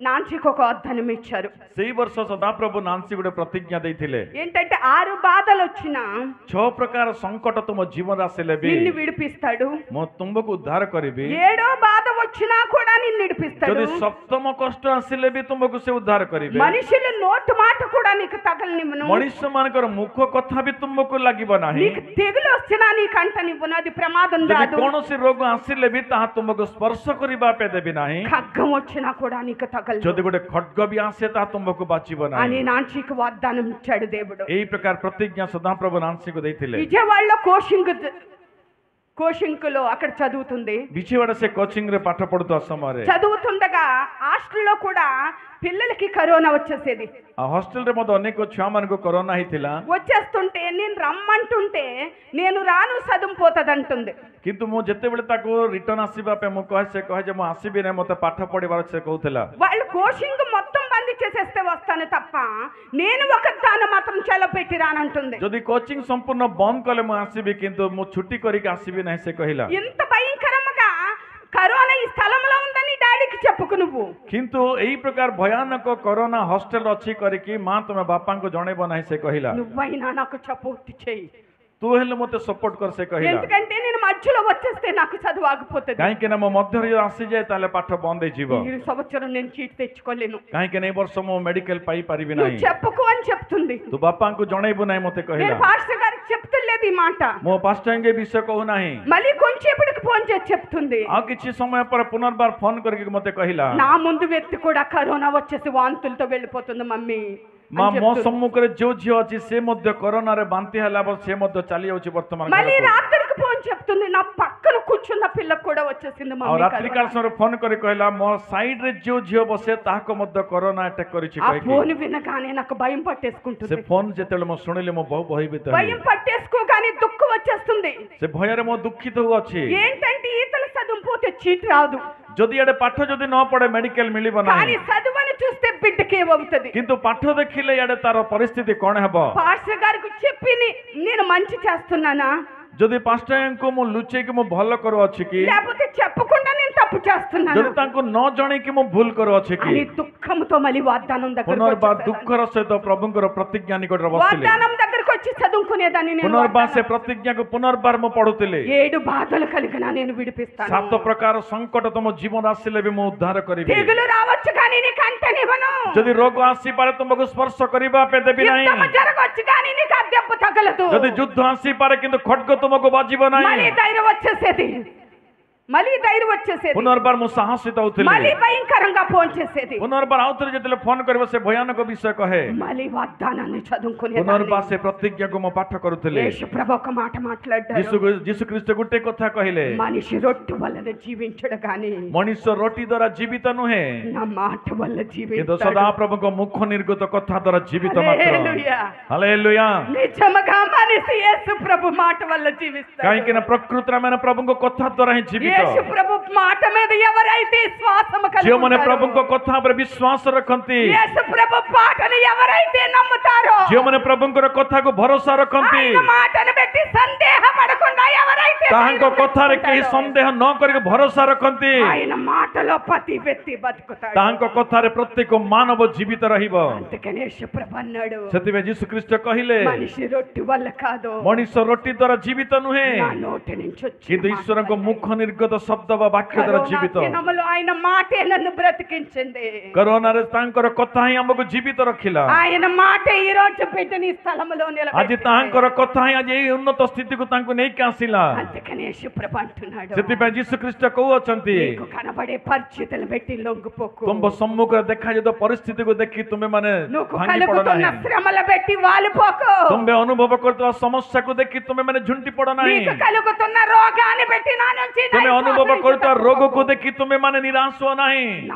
నాన్సీకి ఒక వాగ్దానం ఇచ్చారు. सेही वर्ष सदाप्रभु नानसी गुटे प्रतिज्ञा देइथिले ఏంటంటే 6 బాధలు వచ్చినా 6 प्रकार संकट तुम जीवन आसिले भी నిన్ను విడిపిస్తాడు. मो तुमको उद्धार करिबी 7వ బాధ వచ్చినా కూడా నిన్ను విడిపిస్తాడు. यदि सप्तम कष्ट आसिले भी तुमको से उद्धार करिबे మనుషులు నోటు మాట కూడా నీకు తగలనివ్వను. मनुष्य मानकर मुख कथा भी तुमको लागिबो नाही నీకు తెగులు వచ్చినా నీకు అంటనివ్వను. అది ప్రమాదం यदि రాదు. कोनोसी रोग आसिले भी ताहा तुमको स्पर्श करिबा पे देबी नाही ఖడ్గం వచ్చినా కూడా నీకు తగలదు यदि गोटे खड्ग भी आसे ताहा तुमको बाचिबो అని नाही నాన్సీకి వాగ్దానం ఇచ్చాడు దేవుడు. एही प्रकार प्रतिज्ञा सदाप्रभु नानसी को देइथिले విజయవాడలో కోచింగ్లో అక్కడ చదువుతుంది. विजयवाड़ा से कोचिंग रे पाठ पढुतो समय रे చదువుతుండగా హాస్టల్లో కూడా పిల్లలకి కరోనా వచ్చేసేది. आ हॉस्टल रे मत अनेक छुआ मान को कोरोना हिथिला వచ్చేస్తుంటే నేను రమ్మంటుంటే నేను రాను సదుం పోతదంటుంది. किंतु मु जते बेले ताको रिटर्न आसीबा पे मु कहे जे मु आसीबी नै मते पाठ पढिबार से कहउथिला వాళ్ళు కోచింగ్ మొత్తం బంద్ చేసేస్తే వస్తాను తప్ప నేను ఒక దాన్ని మాత్రం చెలపెట్టి రానంటుంది. जदि कोचिंग संपूर्ण बंद कले मु आसीबी किंतु मु छुट्टी करी के आसीबी नै से कहिला ఇంత భయంకరంగా కరోనా ఈ స్థలంలో ఉందని డాడీకి చెప్పుకుని నువ్వు କିନ୍ତୁ ଏଇ ପ୍ରକାର ଭୟାନକ କରୋନା ହଷ୍ଟେଲ ଅଛି କରିକି ମା ତମେ ବାପାଙ୍କୁ ଜଣେଇବ ନାହିଁ ସେ କହିଲା। నువ్వైనా నాకు సపోర్ట్ చేయి, ତୁ ହେଲେ ମତେ ସପୋର୍ଟ କର ସେ କହିଲା। ఎందుకంటే నేను మధ్యలో వచ్చేస్తే నాకు చదువు ఆగిపోతుంది। କାହିଁକି ନା ମୋ ମଧ୍ୟରେ ଆସିଯାଏ ତାହେଲେ ପାଠ ବନ୍ଦ ହେଇଯିବ। ఈ సంవత్సరం నేను చీట్ తెచ్చుకోలేను, କାହିଁକି ନା ଏ ବର୍ଷ ମୁଁ ମେଡିକାଲ ପାଇପାରିବି నువ్వు ନାହିଁ। చెప్పుకో అని చెప్తుంది। ତୁ ବାପାଙ୍କୁ ଜଣେଇବୁ ନାହିଁ ମତେ నేను କହିଲା। పాస్టర్ గారికి చెప్తులేదు ఈ మాట, ମୋ ପାଷ୍ଟରଙ୍କ ଏ ବିଷୟ କହୁନାହିଁ। మళ్ళీ కొంచెంసేపటికి ఫోన్ చేసి చెప్తుంది। ଆଉ କିଛି ସମୟ ପରେ ପୁନର୍ବାର ଫୋନ କରିକି ମତେ କହିଲା, నా ముందు వ్యక్తి కూడా కరోనా వచ్చేసి వాంతులతో వెళ్ళిపోతుంది మమ్మీ ମା అని ମୋ చెప్తుంది। ସମ୍ମୁଖରେ ଯୋଉ ଝିଅ ଅଛି ସେ ମଧ୍ୟ କରୋନାରେ ବାନ୍ତି ହେଲା ପରେ ସେ ମଧ୍ୟ ଚାଲି ଯାଉଛି ବର୍ତ୍ତମାନ మళ్ళీ ଘରକୁ। రాత్రికి ఫోన్ చెప్తుంది, నా పక్కన కూర్చున్న పిల్లకు కూడా వచ్చేసింది ଆଉ మమ్మీ ରାତ୍ରିକାଳ కరోనా। ସମୟରେ ଫୋନ କରି କହିଲା ମୋ ସାଇଡ୍ ରେ ଯୋଉ ଝିଅ ବସେ ତାହାକୁ ମଧ୍ୟ କରୋନା ଆଟାକ୍ କରିଛି ఆ କହିକି। ఫోన్ వినగానే నాకు భయం ସେ పట్టేసుకుంటుంది। ଫୋନ ଯେତେବେଳେ ମୁଁ ଶୁଣିଲି ମୁଁ ବହୁ ଭୟଭୀତ ହେଲି। భయం పట్టేసుకోగానే దుఃఖం వచ్చేస్తుంది। ସେ ଭୟରେ ମୁଁ ଦୁଃଖିତ ହଉଅଛି। ఏంటంటే ఈతల చదువు పోతే చీట్ రాదు, ଯଦି ଏଡେ ପାଠ ଯଦି ନ ପଢେ ମେଡିକାଲ ମିଳିବ కానీ ନାହିଁ, చదువుని చూస్తే బిడ్డకి ఏమవుతుంది? କିନ୍ତୁ ପାଠ ଦେଖିଲେ ଇଆଡେ ତାର ପରିସ୍ଥିତି କଣ ହେବ? పాస్టర్ గారికి చెప్పి నేను మంచి చేస్తున్నానా, ଯଦି ପାଷ୍ଟରଙ୍କୁ ମୁଁ ଲୁଚେଇକି ମୁଁ ଭଲ କରୁଅଛି କି, లేకపోతే చెప్పకుండా నేను తప్పు చేస్తున్నాను ଯଦି ତାଙ୍କୁ ନ ଜଣେଇକି ମୁଁ ଭୁଲ କରୁଅଛି କି? అని దుఃఖంతో మళ్ళీ వాగ్దానం దగ్గరకు ପୁନର୍ବାର వచ్చేసాను। ଦୁଃଖର ସହିତ ପ୍ରଭୁଙ୍କର ପ୍ରତିଜ୍ଞା ନିକଟରେ ବସିଲି। వాగ్దానం దగ్గరకు వచ్చి చదువుకునేదాన్ని నేను। ପୁନର୍ବାର ସେ వాగ్దానం। ପ୍ରତିଜ୍ଞାକୁ ପୁନର୍ବାର ମୁଁ ପଢୁଥିଲି। 7 బాధలు కలిగిన నేను విడిపిస్తాను। 7 ପ୍ରକାର ସଙ୍କଟ ତମ ଜୀବନ ଆସିଲେ ବି ମୁଁ ଉଦ୍ଧାର କରିବି। తెగులు రావచ్చు కానీ నీకు అంటనివ్వను, ଯଦି ରୋଗ ଆସିପାରେ ତୁମକୁ ସ୍ପର୍ଶ କରିବା ପାଇଁ ଦେବି ନାହିଁ। యుద్ధము జరగవచ్చు కానీ నీకు ఆ దెబ్బ తగలదు। ଯଦି ଯୁଦ୍ଧ ଆସିପାରେ କିନ୍ତୁ ଖడ్ଗ ତୁମକୁ ବାଜିବ మళ్ళీ ନାହିଁ। ధైర్యం వచ్చేసేది, మళ్ళీ ధైర్యం వచ్చేసేది, ପୁନର୍ବାର ମୁଁ ସାହସିତ ହଉଥିଲି। మళ్ళీ భయంకరంగా ఫోన్ చేసేది, ପୁନର୍ବାର ଆଉଥରେ ଯେତେବେଳେ ଫୋନ କରିବ ସେ ଭୟାନକ ବିଷୟ କହେ। మళ్ళీ వాగ్దానాన్ని చదువుకునేదాన్ని। ପୁନର୍ବାର ସେ ପ୍ରତିଜ୍ଞାକୁ ମୁଁ ପାଠ କରୁଥିଲି। యేసు ప్రభు ఒక మాట మాట్లాడారు, ଯୀଶୁ ଖ୍ରୀଷ୍ଟ ଗୋଟେ କଥା କହିଲେ, మనిషి రొట్టె వలన జీవించడు కానీ ମଣିଷ ରୋଟି ଦ୍ୱାରା ଜୀବିତ ନୁହେଁ నా మాట వల్ల କିନ୍ତୁ జీవిస్తాడు। ସଦାପ୍ରଭୁଙ୍କ ମୁଖ ନିର୍ଗତ କଥା ଦ୍ୱାରା ଜୀବିତ ମାତ୍ର। హల్లెలూయా। ହାଲେଲୁୟା। నిజముగా మనిషి యేసు ప్రభు మాట వల్ల జీవిస్తాడు। କାହିଁକି ନା ପ୍ରକୃତରେ ଆମେ ପ୍ରଭୁଙ୍କ କଥା ଦ୍ୱାରା ହିଁ ଜୀବିତ। యేసు ప్రభు మాట మీద ఎవరైతే విశ్వాసము కలిగి ଯେଉଁମାନେ ఉంటారో, ପ୍ରଭୁଙ୍କ କଥା ଉପରେ ବିଶ୍ୱାସ ରଖନ୍ତି, యేసు ప్రభు మాటను ఎవరైతే నమ్ముతారో, ଯେଉଁମାନେ ପ୍ରଭୁଙ୍କର କଥାକୁ ଭରସା ରଖନ୍ତି, ఆయన మాటను బట్టి సందేహపడకుండా ఎవరైతే ତାହାଙ୍କ ధైర్యం କଥାରେ କେହି పెట్టుకుంటారో, ସନ୍ଦେହ ନ କରିକି ଭରସା ରଖନ୍ତି, ఆయన మాటలో ప్రతి వ్యక్తి బతుకుతాడు। ତାହାଙ୍କ କଥାରେ ପ୍ରତ୍ୟେକ ମାନବ ଜୀବିତ ରହିବ। అందుకనే యేసు ప్రభు అన్నాడు, ସେଥିପାଇଁ ଯୀଶୁ ଖ୍ରୀଷ୍ଟ କହିଲେ మనిషి రొట్టె వల్ల కాదు, ମଣିଷ ରୋଟି ଦ୍ୱାରା ଜୀବିତ ନୁହେଁ నా నోటి నుంచి వచ్చే କିନ୍ତୁ మాట ଈଶ୍ୱରଙ୍କ వల్ల। ମୁଖ ନିର୍ଗତ ଶବ୍ଦ ବା ବାକ୍ୟ ଦ୍ୱାରା కరోనా ଜୀବିତ। దినములో ఆయన మాటే నన్ను బ్రతికించింది। କରୋନାରେ ତାଙ୍କର କଥା ହିଁ ଆମକୁ ଜୀବିତ ରଖିଲା। ఆయన మాట ఈ రోజు బిడ్డని ఈ స్థలములో ଆଜି నిలబెట్టింది। ତାହାଙ୍କର କଥା ହିଁ ଆଜି ଏଇ ଉନ୍ନତ ସ୍ଥିତିକୁ ତାଙ୍କୁ ନେଇକି ଆସିଲା। అందుకనే యేసు ప్రభు అంటున్నాడు, ସେଥିପାଇଁ ଯୀଶୁ ଖ୍ରୀଷ୍ଟ କହୁଅଛନ୍ତି, నీకు కనబడే పరిస్థితులు పెట్టి లొంగిపోకు, ତୁମ ସମ୍ମୁଖରେ ଦେଖାଯାଉଥିବା ପରିସ୍ଥିତିକୁ ଦେଖି ତୁମେ ମାନେ నువ్వు ଭାଙ୍ଗି ପଡ కలుగుతున్న ନାହିଁ। శ్రమలు పెట్టి వాలిపోకు, ତୁମେ ଅନୁଭବ କରୁଥିବା ସମସ୍ୟାକୁ ଦେଖି ତୁମେ ମାନେ ଝୁଣ୍ଟି ପଡ ନାହିଁ। నీకు కలుగుతున్న రోగాన్ని పెట్టి నా నుంచి ତୁମେ ଅନୁଭବ କରୁଥିବା ରୋଗକୁ ଦେଖି ତୁମେ ମାନେ ନିରାଶ ହୁଅ ନାହିଁ।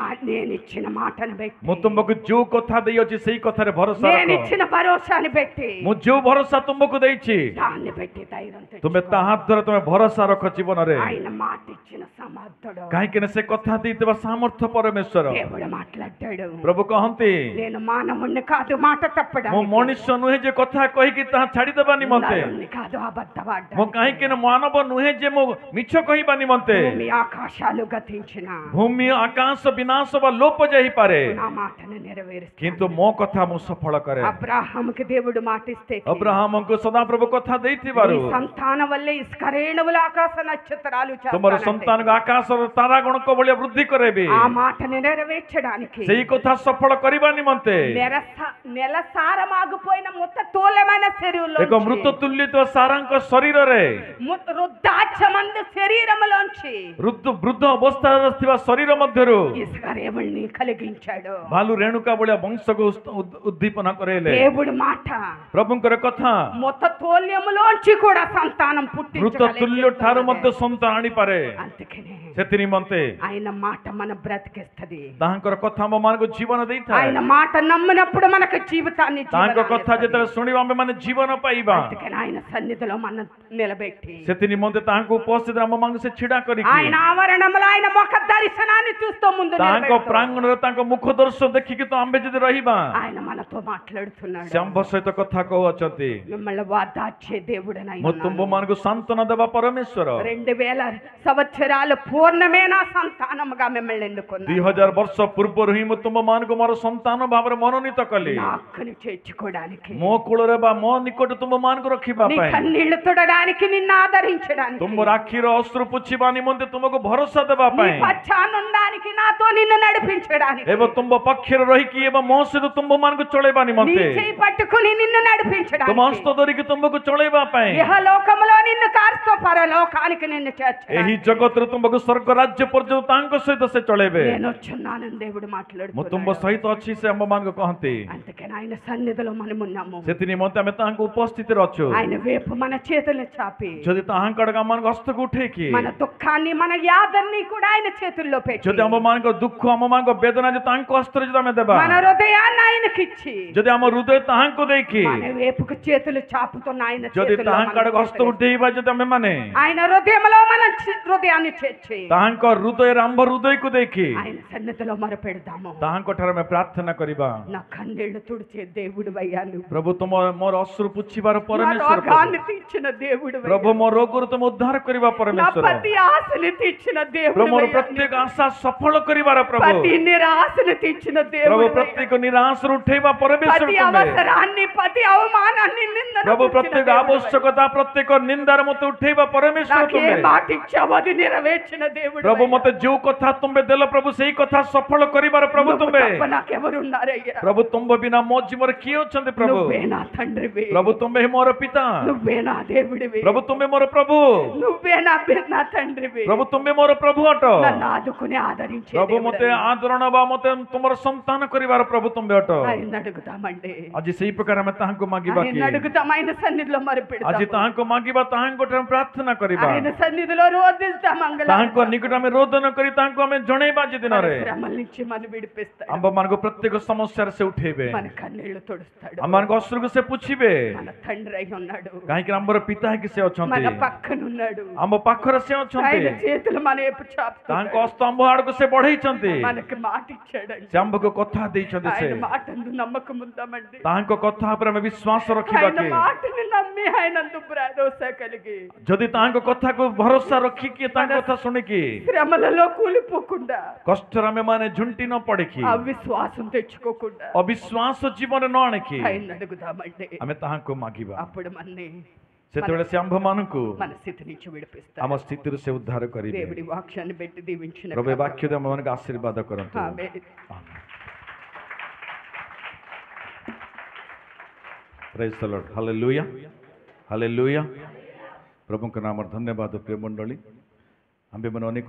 నేను ఇచ్చిన మాటను పెట్టి, ମୁଁ ତୁମକୁ ଯୋଉ କଥା ଦେଇଅଛି ସେଇ କଥାରେ ଭରସା నేను ରଖ। ఇచ్చిన భరోసాని పెట్టి, ମୁଁ ଯୋଉ ଭରସା ତୁମକୁ ଦେଇଛି దాన్ని పెట్టి ధైర్యం ତୁମେ తెచ్చుకో। ତାହା ଦ୍ୱାରା ତୁମେ ଭରସା ରଖ ଜୀବନରେ। ఆయన మాట ఇచ్చిన సమర్థుడు କାହିଁକି ନା ସେ କଥା ଦେଇଥିବା ସାମର୍ଥ୍ୟ ପରମେଶ୍ୱର। దేవుడు మాట్లాడాడు, ପ୍ରଭୁ କହନ୍ତି, నేను మానవుణ్ణి కాదు మాట ମୁଁ తప్పడానికి, ମଣିଷ ନୁହେଁ ଯେ କଥା କହିକି ତାହା ଛାଡିଦେବା ନିମନ୍ତେ। నరుణ్ణి కాదు ମୁଁ అబద్ధవాడ్డానికి। କାହିଁକି ନା ମାନବ ନୁହେଁ ଯେ ମୁଁ ମିଛ କହିବା ନିମନ୍ତେ। భూమి ఆకాశాలు గతించిన ଭୂମି ଆକାଶ ବିନାଶ ବା ଲୋପ ଯାଇପାରେ నా మాటను నెరవేరుస్తాను। କିନ୍ତୁ ମୋ କଥା ମୁଁ ସଫଳ କରେ। అబ్రాహాముకి దేవుడు మాటిస్తే ଅବ୍ରାହମଙ୍କୁ ସଦାପ୍ରଭୁ କଥା ଦେଇଥିବାରୁ నీ సంతానం వల్లే ఇస్కరేణువుల ఆకాశ నక్షత్రాలు ତୁମର చేస్తానంటే, ସନ୍ତାନକୁ ଆକାଶର ତାରାଗଣଙ୍କ ଭଳିଆ ବୃଦ୍ଧି କରେଇବି। ఆ మాటను నెరవేర్చడానికి ସେଇ କଥା ସଫଳ କରିବା ନିମନ୍ତେ నెల సారమాగిపోయిన ముత్త తోలమైన శరీరంలో ଏକ ମୃତ ତୁଲ୍ୟିତ ସାରାଙ୍କ ଶରୀରରେ వృద్ధాచమందు శరీరములోంచి ବୃଦ୍ଧ ଅବସ୍ଥାରେ ଥିବା ଶରୀର ମଧ୍ୟରୁ ఇస్కరేవుల్ని కలిగించాడు। ଭାଲୁ ରେଣୁକା ଭଳିଆ ବଂଶକୁ ଉଦ୍ଦୀପନ କରେଇଲେ। దేవుడు మాట ପ୍ରଭୁଙ୍କର କଥା మొత్త తోల్యములోంచి కూడా సంతానం ମୃତ ତୁଲ୍ୟ ଠାରୁ ମଧ୍ୟ ସନ୍ତାନ ଆଣିପାରେ। అందుకనే ସେଥି ନିମନ୍ତେ ఆయన మాట మన బ్రతికిస్తది। ତାହାଙ୍କର କଥା ଆମ ମାନଙ୍କୁ ଜୀବନ ଦେଇଥାଏ। ఆయన మాట నమ్మినప్పుడు మనకు జీవితాన్ని ତାଙ୍କ జీవనాన్ని କଥା ఇస్తది। ଯେତେବେଳେ ଶୁଣିବା ଆମେ ମାନେ ଜୀବନ ପାଇବା। అందుకని ఆయన సన్నిధిలో మన నిలబెట్టి, ସେଥି నిମନ୍ତେ ତାହାଙ୍କୁ ଉପସ୍ଥିତ ଆମ ମାନଙ୍କୁ ସେ ଛିଡା କରିକି ఆయన ఆవరణములో ఆయన ముఖ దర్శనాన్ని చూస్తూ ముందు ତାଙ୍କ నిలబెడుతూ, ପ୍ରାଙ୍ଗଣରେ ତାଙ୍କ ମୁଖ ଦର୍ଶନ ଦେଖିକି ତ ଆମ୍ଭେ ଯଦି ରହିବା ఆయన మనతో మాట్లాడుతున్నాడు। ସେ ଆମ୍ଭ ସହିତ କଥା କହୁଅଛନ୍ତି। మిమ్మల్ని వాదార్చే దేవుడనై ମୁଁ ତୁମ୍ଭ ମାନଙ୍କୁ ସାନ୍ତ୍ୱନା ଦେବା ପରମେଶ୍ୱର। 2000 సంవత్సరాల పూర్ణమైన సంతానముగా మిమ్మల్ని ఎన్నుకున్నాను. 2000 ବର୍ଷ ପୂର୍ବରୁ ହିଁ ମୁଁ ତୁମ ମାନଙ୍କୁ ମୋର ସନ୍ତାନ ଭାବରେ ମନୋନୀତ କଲି। నా హక్కుని చేర్చుకోవడానికి, ମୋ କୋଳରେ ବା ମୋ ନିକଟ ତୁମ ମାନଙ୍କୁ ରଖିବା నీ ପାଇଁ, కన్నీళ్లు తుడడానికి, నిన్ను ఆదరించడానికి, ତୁମ ଆଖିର ଅଶ୍ରୁ ପୋଛିବା ନିମନ୍ତେ ତୁମକୁ ଭରସା ଦେବା నీ ପାଇଁ, పచ్చానుండడానికి, నాతో నిన్ను నడిపించడానికి, ଏବଂ ତୁମ పକ୍ଷରେ ରହିକି ଏବଂ ମୋ ସହିତ ତୁମ ମାନଙ୍କୁ ଚଳେଇବା నీ ନିମନ୍ତେ, చేయి పట్టుకుని నిన్ను ତୁମ నడిపించడానికి, ହସ୍ତ ଧରିକି ତୁମକୁ ଚଳେଇବା ପାଇଁ, ఇహలోకములో నిన్ను కాస్తో పరలోకానికి నిన్ను చేర్చడానికి ଏହି ଜଗତରେ ତୁମକୁ ସ୍ୱର୍ଗ ରାଜ୍ୟ ପର୍ଯ୍ୟନ୍ତ ତାଙ୍କ ସହିତ ସେ ଚଳେଇବେ। నేను వచ్చున్నానని దేవుడు ମୁଁ మాట్లాడుతున్నాడు. ତୁମ ସହିତ ଅଛି ସେ ଆମ ମାନଙ୍କୁ କହନ୍ତି। అందుకని ఆయన సన్నిధిలో మనం ఉన్నాము. ସେଥି ନିମନ୍ତେ ଆମେ ତାଙ୍କ ଉପସ୍ଥିତିରେ ଅଛୁ। ఆయన వైపు మన చేతులు చాపి, ଯଦି ତାହାଙ୍କ ଆଡ଼କୁ ଆମମାନଙ୍କୁ ହସ୍ତକୁ ଉଠେଇକି, మన దుఃఖాన్ని, మన యాదన్ని కూడా ఆయన చేతుల్లో పెట్టి, ଯଦି ଆମମାନଙ୍କ ଦୁଃଖ ଆମମାନଙ୍କ ବେଦନା ଯଦି ତାଙ୍କ ହସ୍ତରେ ଯଦି ଆମେ ଦେବା, మన హృదయాన్ని ఆయనకిచ్చి, ଯଦି ଆମ ହୃଦୟ ତାହାଙ୍କୁ ଦେଇକି, మన వైపుకు చేతులు చాపుతున్న ఆయన ଯଦି చేతుల్లో ତାହାଙ୍କ ଆଡ଼କୁ ହସ୍ତ మనం ଉଠେଇବା ଯଦି ଆମେ ମାନେ ఆయన హృదయంలో మన హృదయాన్ని చేర్చి ତାହାଙ୍କ ହୃଦୟରେ ଆମ୍ଭ ହୃଦୟକୁ ଦେଇକି ఆయన సన్నిధిలో మొర పెడదాము. ତାହାଙ୍କ ଠାରେ ଆମେ ପ୍ରାର୍ଥନା କରିବା। నా కన్నీళ్లు తుడిచే దేవుడు అయ్యాను, ପ୍ରଭୁ ତୁମ ମୋର ଅଶ୍ରୁ ପୁଛିବାର నా ପରମେଶ୍ୱର రోగాన్ని తీర్చిన దేవుడు, ପ୍ରଭୁ ମୋ ରୋଗରୁ ତୁମ ଉଦ୍ଧାର କରିବା నా ପରମେଶ୍ୱର ప్రతి ఆశని తీర్చిన దేవుడు, ପ୍ରଭୁ ମୋର ପ୍ରତ୍ୟେକ ଆଶା ସଫଳ କରିବାର ପ୍ରଭୁ ప్రతి నిరాశని తీర్చిన ପ୍ରଭୁ దేవుడు, ପ୍ରତ୍ୟେକ ନିରାଶରୁ ଉଠେଇବା ପରମେଶ୍ୱର ప్రతి ତୁମେ అవసరాన్ని, ప్రతి అవమానాన్ని, నిందను ପ୍ରଭୁ తీర్చిన ପ୍ରତ୍ୟେକ దేవుడు. ଆବଶ୍ୟକତା ପ୍ରତ୍ୟେକ ନିନ୍ଦାର ମତେ ଉଠେଇବା ପରମେଶ୍ୱର నాకు ఏ ତୁମେ మాట ఇచ్చావో అది నెరవేర్చిన దేవుడు. ପ୍ରଭୁ ମତେ ଯୋଉ କଥା ତୁମେ ଦେଲ ପ୍ରଭୁ ସେଇ କଥା ସଫଳ କରିବାର ପ୍ରଭୁ ତୁମେ నాకెవరున్నారయ్యా? ପ୍ରଭୁ ତୁମ ବିନା ମୋ ଜୀବନରେ କିଏ ଅଛନ୍ତି ପ୍ରଭୁ? నువ్వే నా తండ్రివి, ପ୍ରଭୁ ତୁମେ ହିଁ ମୋର ପିତା, నువ్వే నా దేవుడివి, ପ୍ରଭୁ ତୁମେ ମୋର ପ୍ରଭୁ, నువ్వే నా తండ్రివి. ପ୍ରଭୁ ତୁମେ ମୋର ପ୍ରଭୁ ଅଟ, నన్ను ఆదుకుని ఆదరించే ପ୍ରଭୁ దేవుడు. ମତେ ଆଦରଣ ବା ମତେ ତୁମର ସନ୍ତାନ କରିବାର ପ୍ରଭୁ ତୁମେ ଅଟ। ఆయన అడుగుతామండి, ଆଜି ସେଇ ପ୍ରକାର ଆମେ ତାହାଙ୍କୁ ମାଗିବା କି? ఆయన అడుగుతాం, ఆయన సన్నిధిలో ଆଜି మొరపెడతాం, ତାହାଙ୍କୁ ମାଗିବା, ତାହାଙ୍କ ଠାରେ ପ୍ରାର୍ଥନା କରିବା, ఆయన సన్నిధిలో రోధిస్తాం, ତାହାଙ୍କ ନିକଟ ଆମେ ରୋଦନ କରି ତାଙ୍କୁ ଆମେ ଜଣେଇବା ଆଜି ଦିନରେ। శ్రమల నుంచి మనం విడిపిస్తాడు, ଆମ୍ଭ ମାନଙ୍କୁ ପ୍ରତ୍ୟେକ ସମସ୍ୟାରେ ସେ ଉଠେଇବେ, మన కన్నీళ్లు తుడుస్తాడు, ଆମମାନଙ୍କ ଅଶ୍ରୁକୁ ସେ ପୁଛିବେ, మన తండ్రి అయి ఉన్నాడు, କାହିଁକି ଆମର ପିତା ହେଇକି ସେ ଅଛନ୍ତି, మన పక్కనున్నాడు, ଆମ ପାଖରେ ସେ ଅଛନ୍ତି, ఆయన చేతులు మన వైపు ତାଙ୍କ చాపుతున్నాడు, ହସ୍ତ ଆମ୍ଭ ଆଡକୁ ସେ ବଢେଇଛନ୍ତି, మనకి మాట ఇచ్చాడండి. ସେ ଆମ୍ଭକୁ କଥା ଦେଇଛନ୍ତି, ସେ ఆయన మాటందు నమ్మకం ఉందామండి, ତାହାଙ୍କ କଥା ଉପରେ ଆମେ ବିଶ୍ୱାସ ରଖିବା ఆయన କି? మాటని నమ్మి ఆయనందు భరోసా కలిగి ଯଦି ତାହାଙ୍କ କଥାକୁ ଭରସା ରଖିକି ତାଙ୍କ କଥା ଶୁଣିକି శ్రమలలో కూలిపోకుండా, କଷ୍ଟରେ ଆମେ ମାନେ ଝୁଣ୍ଟି ନ ପଡିକି అవిశ్వాసం తెచ్చుకోకుండా ଅବିଶ୍ୱାସ ଜୀବନରେ ନ ଆଣିକି ఆయన అడుగుదామండి. ଆମେ ତାହାଙ୍କୁ ମାଗିବା। అప్పుడు మన్ని ସେତେବେଳେ ସେ ଆମ୍ଭମାନଙ୍କୁ మన స్థితి నుంచి విడిపిస్తాడు. ଆମ ସ୍ଥିତିରୁ ସେ ଉଦ୍ଧାର କରିବେ। దేవుడి వాక్యాన్ని పెట్టి దీవించిన ପ୍ରଭୁ ଏ ବାକ୍ୟ ଦେଇ ଆମମାନଙ୍କୁ ଆଶୀର୍ବାଦ କରନ୍ତୁ। ఆమేన్. ପ୍ରେଜ୍ ଦ ଲର୍ଡ, ହାଲେଲୁୟା ହାଲେଲୁୟା। ପ୍ରଭୁଙ୍କ ନାମରେ ଧନ୍ୟବାଦ। ପ୍ରିୟ ମଣ୍ଡଳୀ, ଆମ୍ଭେମାନେ ଅନେକ